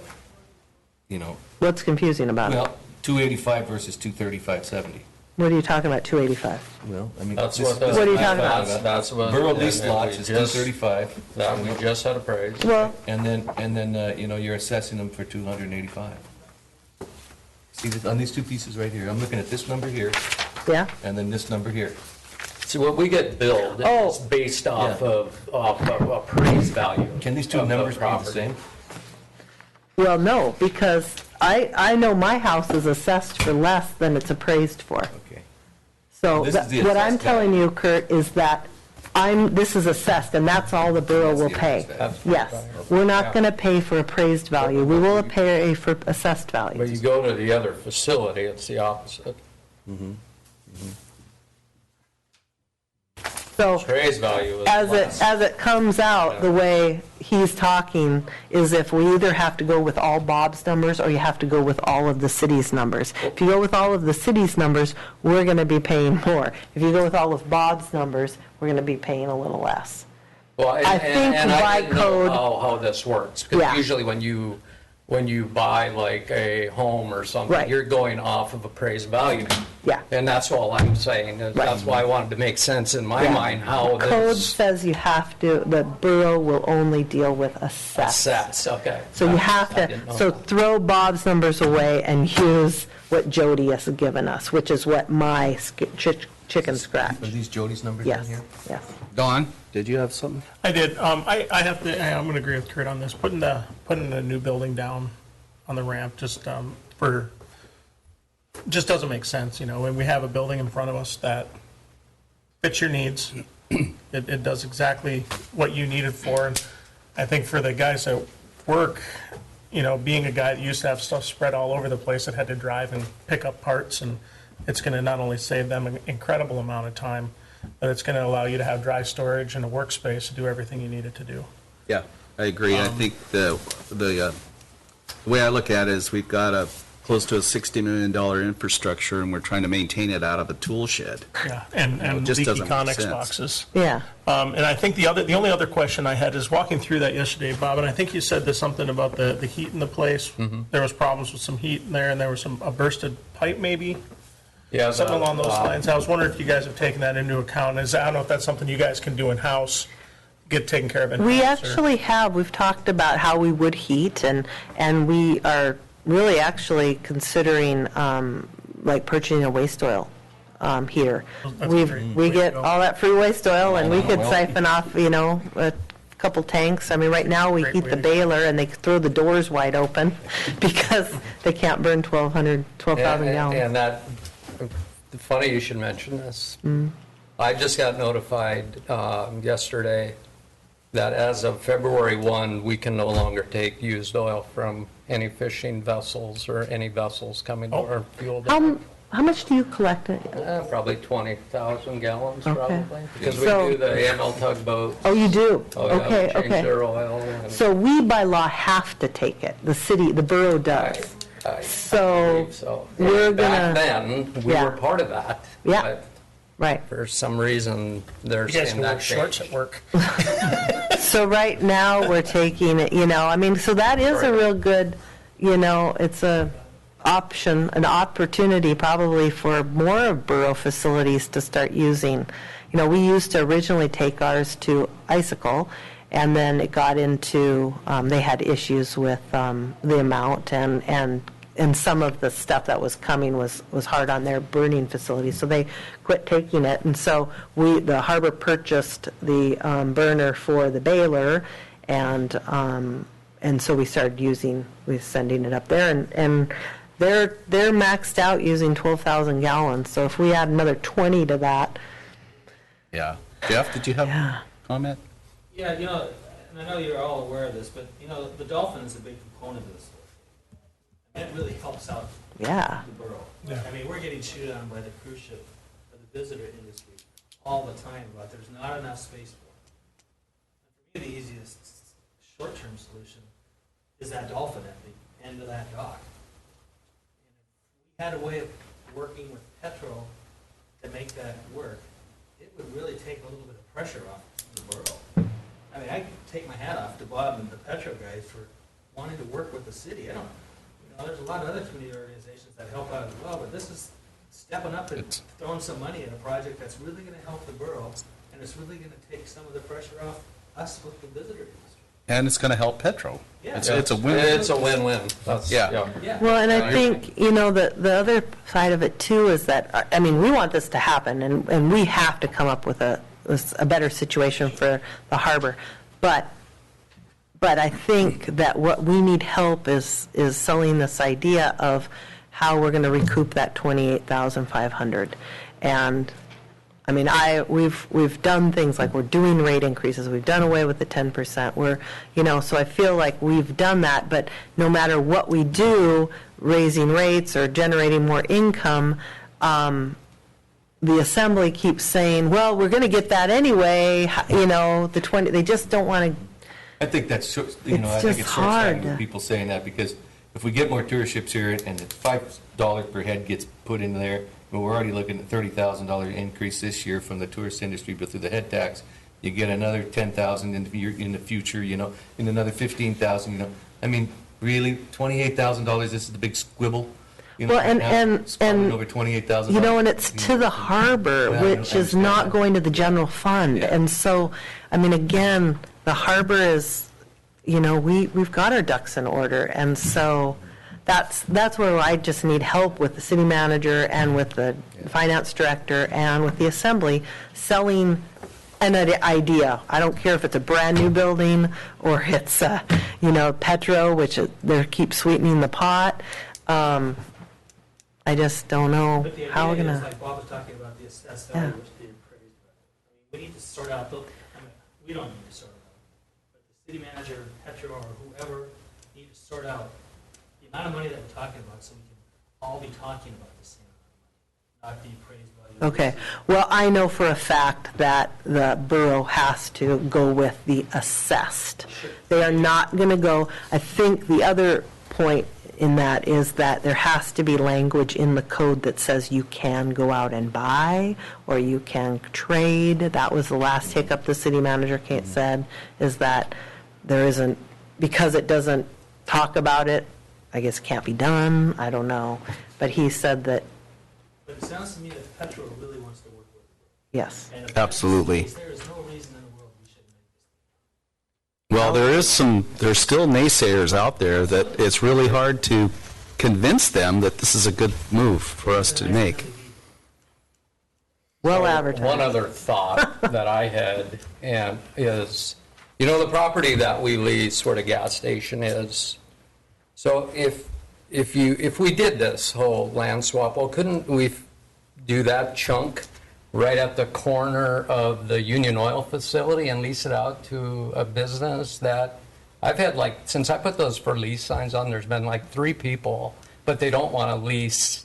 what's confusing about it? well, 285 versus 235.70. What are you talking about, 285? Well, I mean. That's this- what the. this What are you is talking about? That's what. Borough and leased then lots we is just- 235. That we just had appraised. Well, And then, you're assessing them for 285. See, on these two pieces right here, I'm looking at this number here, yeah, and then this number here. See, what we get billed Oh. is based off Yeah. of appraised value. Can these two of the numbers be the property. same? well, no, because I know my house is assessed for less than it's appraised for. Okay. So This is the what I'm assessed telling value. you, Kurt, is that this is assessed, and that's all the borough That's will the pay. assessed value. Yes, we're not going to pay for appraised value. We will pay for assessed But value. you go to the other facility, it's the opposite. So Appraised value is as less. it comes out, the way he's talking is if we either have to go with all Bob's numbers or you have to go with all of the city's numbers. If you go with all of the city's numbers, we're going to be paying more. If you go with all of Bob's numbers, we're going to be paying a little less. Well, I think and by I didn't know code- how this works. Yeah. Because usually when you buy like a home or something, Right. you're going off of appraised value. Yeah. And that's all I'm saying. Is Right. That's why I wanted to make sense in my Yeah. mind how Code this says you have to, the borough will only deal with assessed. sets. Okay. So you have I to, didn't know so that. throw Bob's numbers away and use what Jody has given us, which is what my chicken scratch. Are these Jody's numbers down Yes, here? yes. Don, did you have something? I did. I'm going to agree with Kurt on this. Putting a new building down on the ramp just doesn't make sense, when we have a building in front of us that fits your needs. It does exactly what you need it for. And I think for the guys that work, being a guy that used to have stuff spread all over the place that had to drive and pick up parts, and it's going to not only save them an incredible amount of time, but it's going to allow you to have dry storage and a workspace to do everything you need it to do. Yeah, I agree. I think the way I look at it is we've got close to a $60 million infrastructure, and we're trying to maintain it out of a tool shed. Yeah, it and just leaky doesn't make Connex sense. boxes. Yeah. And I think the only other question I had is walking through that yesterday, Bob, and I think you said there's something about the heat in the place. There was problems with some heat in there, and there was a bursted pipe maybe, Yeah, something along those lines. I was wondering if you guys have taken that into account. I don't know if that's something you guys can do in-house, get taken care of in-house. We or- actually have, we've talked about how we would heat, and we are really actually considering, like purchasing a waste oil heater. That's great. We Way to get go. all that free waste oil, and we could Well. siphon off, a couple tanks. I mean, right now, we Great heat way the to go. baler, and they throw the doors wide open because they can't burn 12,000 gallons. And that, funny you should mention this. I just got notified yesterday that as of February 1, we can no longer take used oil from any fishing vessels or any vessels coming to our fuel. How much do you collect? Probably 20,000 gallons, Okay. probably. Because we So- do the AML tugboat. Oh, you do? Oh, yeah, we Okay, change okay. their oil. and- So we by law have to take it, the borough does. I So believe so. we're Back gonna- then, we Yeah. were part of that. Yeah. But Right. for some reason, they're You guys saying can wear that shorts changed. at work. So right now, we're taking it, so that is a real good, it's a option, an opportunity probably for more of borough facilities to start using. We used to originally take ours to Icicle, and then it got into, they had issues with the amount, and some of the stuff that was coming was hard on their burning facility, so they quit taking it. And so the harbor purchased the burner for the baler, and so we started sending it up there, and they're maxed out using 12,000 gallons. So if we add another 20 to that, Yeah. Jeff, did you have a comment? Yeah, and I know you're all aware of this, but, the dolphin is a big component of this. That really helps out Yeah. the borough. Yeah. I mean, we're getting chewed on by the cruise ship, by the visitor industry all the time about there's not enough space for it. And for me, the easiest short-term solution is that dolphin at the end of that dock. And if we had a way of working with Petro to make that work, it would really take a little bit of pressure off the borough. I mean, I take my hat off to Bob and the Petro guys for wanting to work with the city. I don't, there's a lot of other community organizations that help out as well, but this is stepping up and throwing some money at a project that's really gonna help the borough, and it's really gonna take some of the pressure off us with the visitor industry. And it's going to help Petro. Yeah. It's a win. It's a win-win. That's- Yeah. Yeah. Well, and I think, the other side of it too is that, I mean, we want this to happen, and we have to come up with a better situation for the harbor. But I think that what we need help is selling this idea of how we're going to recoup that 28,500. And I mean, we've done things like we're doing rate increases. We've done away with the 10%. So I feel like we've done that. But no matter what we do, raising rates or generating more income, the assembly keeps saying, well, we're going to get that anyway. The 20. They just don't want to. I think that's, I It's think just it's short-sighted hard. with people saying that, because if we get more tourist ships here and the $5 per head gets put in there, and we're already looking at $30,000 increase this year from the tourist industry, but through the head tax, you get another 10,000 in the future, and another 15,000, I mean, really, $28,000, this is the big squibble? Well, right now, and it's probably over $28,000. and it's to the harbor, Yeah, I which is understand not that. going to the general fund. Yeah. And so, I mean, again, the harbor is, we've got our ducks in order. And so that's where I just need help with the city manager and with the finance director and with the assembly selling an idea. I don't care if it's a brand-new building or it's, Petro, which they keep sweetening the pot. I just don't know But the how we're idea going is, to. like Bob was talking about, the assessed Yeah. value, which the appraised value. I mean, we need to sort out, we don't need to sort it out, but the city manager, Petro, or whoever, need to sort out the amount of money that we're talking about, so we can all be talking about the same amount of money, not the appraised value. Okay, well, I know for a fact that the borough has to go with the assessed. They are not going to go, I think the other point in that is that there has to be language in the code that says you can go out and buy or you can trade. That was the last hiccup the city manager said, is that there isn't, because it doesn't talk about it, I guess it can't be done, I don't know. But he said that, But it sounds to me that Petro really wants to work with it. yes. And if that's the Absolutely. case, there is no reason in the world we shouldn't make this. Well, there's still naysayers out there that it's really hard to convince them that this is a good move for us to make. Well So, advertised. One other thought that I had is, the property that we lease where the gas station is. So if we did this whole land swap, well, couldn't we do that chunk right at the corner of the Union Oil facility and lease it out to a business that I've had, since I put those for lease signs on, there's been 3 people, but they don't want to lease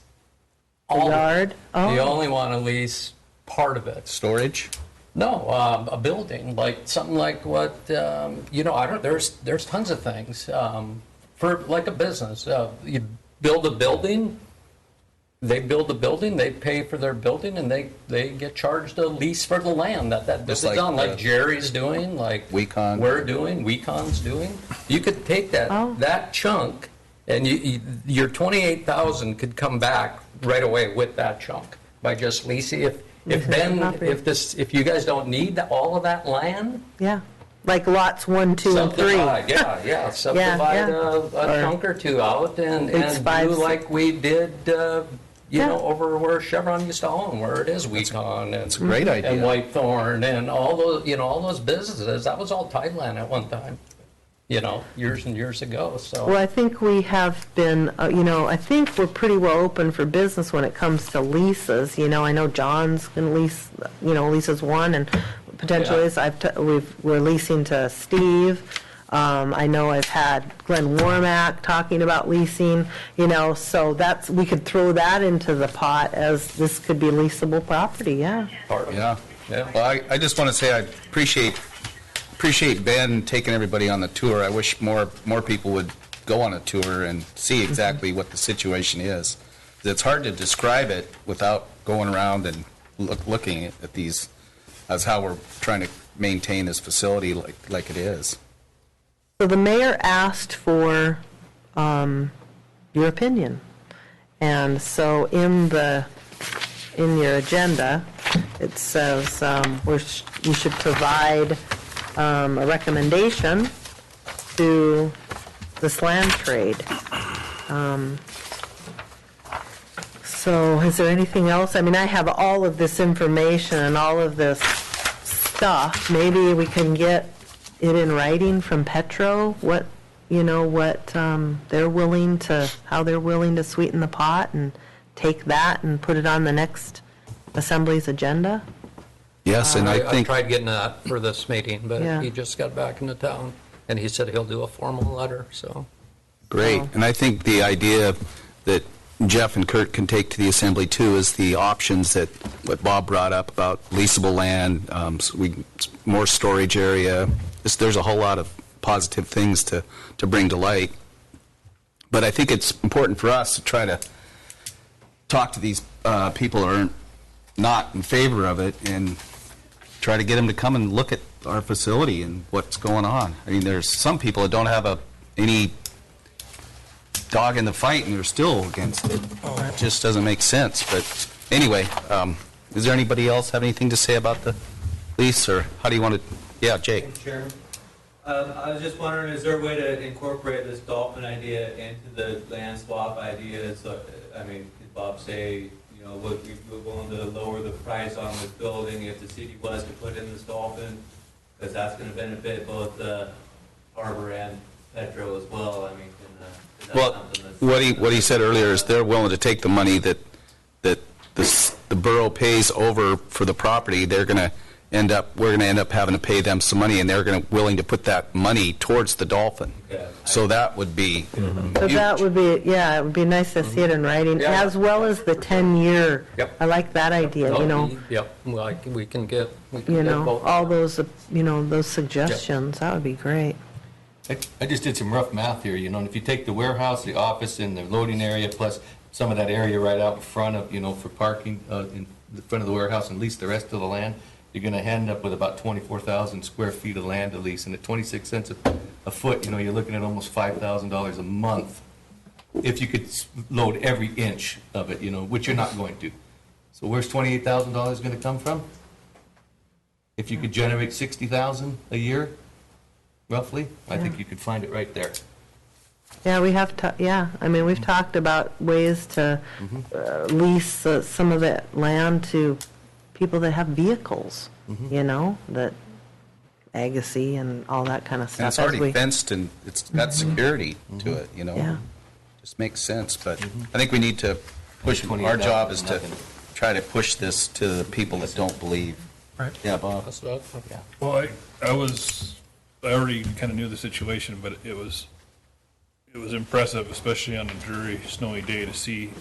The all of it. yard? They Oh. only want to lease part of it. Storage? No, a building, something like what, I don't, there's tons of things, for a business. You build a building, they build the building, they pay for their building, and they get charged a lease for the land that this Just is like on, the- like Jerry's doing, like Wecon. we're doing, Wecon's doing. You could take Oh. that chunk, and your 28,000 could come back right away with that chunk by just leasing. If you guys don't need all of that land, Yeah, like lots 1, 2, and 3. subdivide, subdivide yeah. a chunk or two out and It's do 5, 6. like we did, Yeah. over where Chevron used to own, where it is Wecon It's a great and idea. Whitethorn and all those businesses. That was all tideland at one time, years and years ago. So. Well, I think we have been, I think we're pretty well open for business when it comes to leases. I know John's going to lease, leases one, and potentially Yeah. we're leasing to Steve. I know I've had Glenn Warmack talking about leasing, so we could throw that into the pot as this could be leasable property, yeah. Yeah. Well, I just want to say I appreciate Ben taking everybody on the tour. I wish more people would go on a tour and see exactly what the situation is. It's hard to describe it without going around and looking at these, as how we're trying to maintain this facility like it is. So the mayor asked for your opinion. And so in your agenda, it says we should provide a recommendation to this land trade. So is there anything else? I mean, I have all of this information and all of this stuff. Maybe we can get it in writing from Petro, what they're willing to, how they're willing to sweeten the pot and take that and put it on the next assembly's agenda? Yes, and I I think, tried getting that for this meeting, but Yeah. he just got back into town, and he said he'll do a formal letter, so. great. And I think the idea that Jeff and Kurt can take to the assembly too is the options that what Bob brought up about leasable land, more storage area. There's a whole lot of positive things to bring to light. But I think it's important for us to try to talk to these people who are not in favor of it and try to get them to come and look at our facility and what's going on. I mean, there's some people that don't have any dog in the fight, and they're still against it. It just doesn't make sense. But anyway, is there anybody else have anything to say about the lease, or how do you want to? Yeah, Jake. Mr. Chairman, I was just wondering, is there a way to incorporate this dolphin idea into the land swap idea? So, I mean, did Bob say, would we be willing to lower the price on this building if the city was to put in this dolphin? Because that's going to benefit both the harbor and Petro as well. I mean, is that Well, something that's... what he said earlier is they're willing to take the money that the borough pays over for the property. We're going to end up having to pay them some money, and they're willing to put that money towards the dolphin. Okay. So that would be So that would be, it would be nice to see it in writing, Yeah. as well as the 10-year. Yep. I like that idea, Yep, we can get both. all those, those suggestions. That would be great. I just did some rough math here, and if you take the warehouse, the office, and the loading area, plus some of that area right out in front of, for parking in the front of the warehouse, and lease the rest of the land, you're going to end up with about 24,000 square feet of land to lease, and at 26 cents a foot, you're looking at almost $5,000 a month if you could load every inch of it, which you're not going to. So where's $28,000 going to come from? If you could generate $60,000 a year, roughly, I think you could find it right there. Yeah, we have we've talked about ways to lease some of that land to people that have vehicles, that Agassiz and all that kind of stuff. and it's as already we- fenced, and it's got security to it. Yeah. Just makes sense. But I think we need to push. Our job is to try to push this to the people that don't believe. Right. Yeah, Bob. That's what- Well, I already kind of knew the situation, but it was impressive, especially on a dreary, snowy day, to see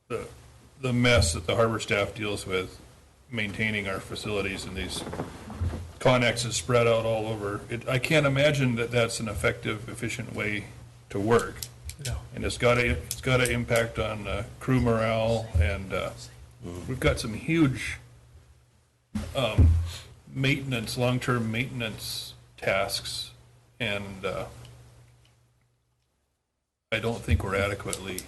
the mess that the harbor staff deals with maintaining our facilities, and these connexes spread out all over. I can't imagine that that's an effective, efficient way to work. No. And it's got to impact on crew morale, and we've got some huge maintenance, long-term maintenance tasks, and I don't think we're adequately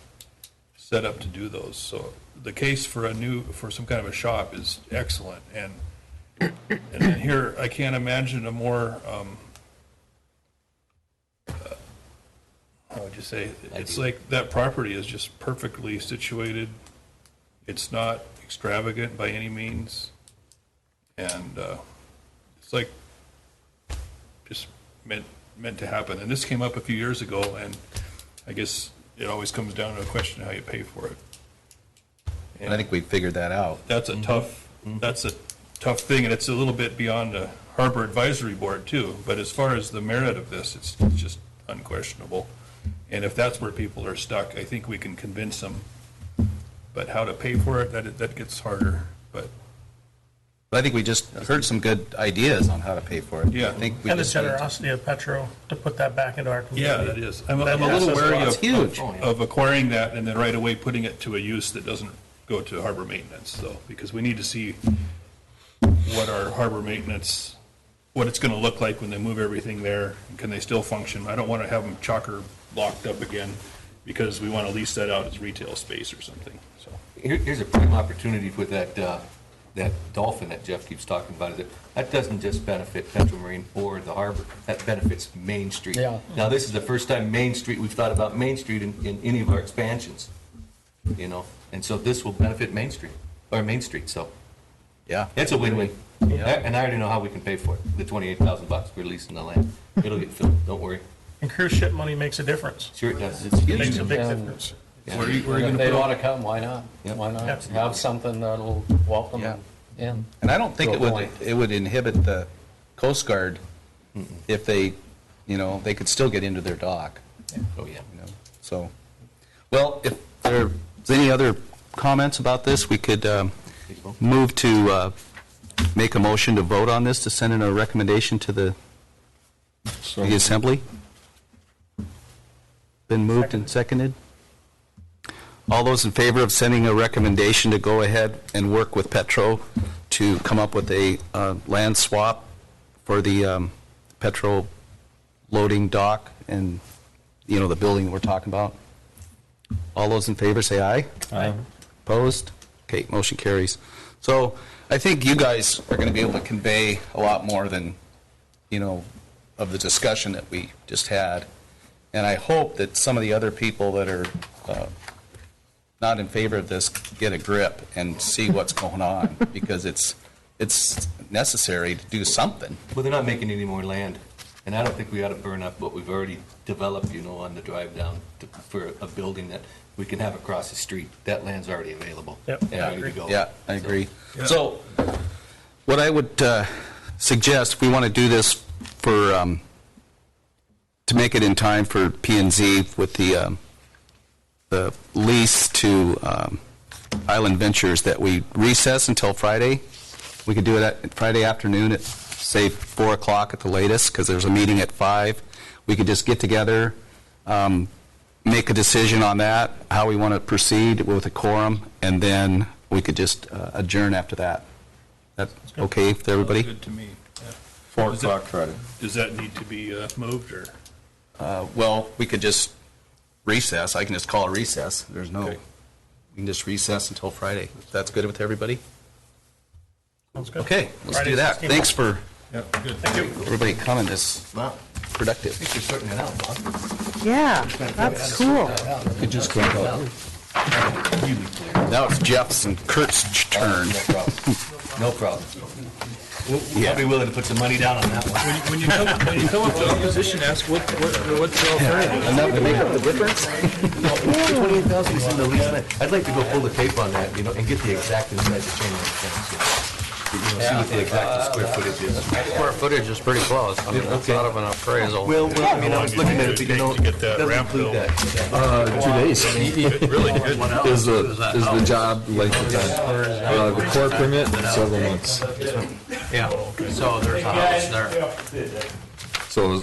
set up to do those. So the case for some kind of a shop is excellent, and then here I can't imagine a more how would you say? It's like that property is just perfectly situated. It's not extravagant by any means, and it's like just meant to happen. And this came up a few years ago, and I guess it always comes down to a question of how you pay for it. And I think we figured that out. That's a tough thing, and it's a little bit beyond Harbor Advisory Board too, but as far as the merit of this, it's just unquestionable. And if that's where people are stuck, I think we can convince them. But how to pay for it, that gets harder, but. But I think we just heard some good ideas on how to pay for it. Yeah. I think we And the just need to- generosity of Petro to put that back into our community. Yeah, that is. I'm a That little helps us a wary lot. It's huge. of acquiring that and then right away putting it to a use that doesn't go to harbor maintenance, though, because we need to see what our harbor maintenance, what it's gonna look like when they move everything there, and can they still function? I don't wanna have them chocker locked up again, because we wanna lease that out as retail space or something, so. Here's a prime opportunity with that dolphin that Jeff keeps talking about. That doesn't just benefit Petro Marine or the harbor, that benefits Main Street. Yeah. Now, this is the first time Main Street, we've thought about Main Street in any of our expansions, you know? And so this will benefit Main Street, or Main Street, so Yeah. it's a win-win. And I already know how we can pay for it, the $28,000 we're leasing the land. It'll get filled, don't worry. And cruise ship money makes a difference. Sure it does. It makes a big difference. Yeah. Where are you If gonna they put want all- to come, why not? Yep. Why not? Yep. Have something that'll welcome Yeah. them in. And I don't think To a point. it would inhibit the Coast Guard if they, you know, they could still get into their dock, Oh, yeah. you know, so. Well, if there's any other comments about this, we could move to make a motion to vote on this, to send in a recommendation to the Assembly. Been moved and seconded. All those in favor of sending a recommendation to go ahead and work with Petro to come up with a land swap for the Petro loading dock and, you know, the building we're talking about? All those in favor say aye. Aye. Opposed? Okay, motion carries. So I think you guys are going to be able to convey a lot more than, you know, of the discussion that we just had. And I hope that some of the other people that are not in favor of this get a grip and see what's going on, because it's necessary to do something. Well, they're not making any more land, and I don't think we ought to burn up what we've already developed, you know, on the drive down for a building that we can have across the street. That land's already available. Yep. And Yeah, I ready to agree. go. Yeah, I agree. Yeah. So what I would suggest, we want to do this for, to make it in time for P and Z with the lease to Island Ventures, that we recess until Friday. We could do it at Friday afternoon at, say, 4 o'clock at the latest, because there's a meeting at 5. We could just get together, make a decision on that, how we want to proceed with a quorum, and then we could just adjourn after that. That okay with everybody? Good to me. Yeah. 4 o'clock Friday. Does that need to be moved, or? Well, we could just recess. I can just call a recess. There's no, Okay. we can just recess until Friday. If that's good with everybody? Sounds good. Okay, let's Friday, do that. 16th. Thanks for Yeah, good. Thank you. everybody coming. This Wow. productive. I think you're sorting it out, Bob. Yeah, that's cool. Could just go out. Really clear. Now it's Jeff's and Kurt's turn. No problem. No problem. Yeah. I'll be willing to put some money down on that one. When you come up to opposition, ask what's the alternative? Enough to make up the difference? 28,000 is in the lease land. I'd like to go pull the tape on that, you know, and get the exact inside the chain link fence. You know, see what the exact square footage is. Square footage is pretty close. I mean, that's Okay. not of an appraisal. Well, I mean, I was looking at it, but you know, To get that doesn't ramp include built. that. 2 days. Really good. Is the job length of time? The core permit, several months. Yeah, so there's a house there. So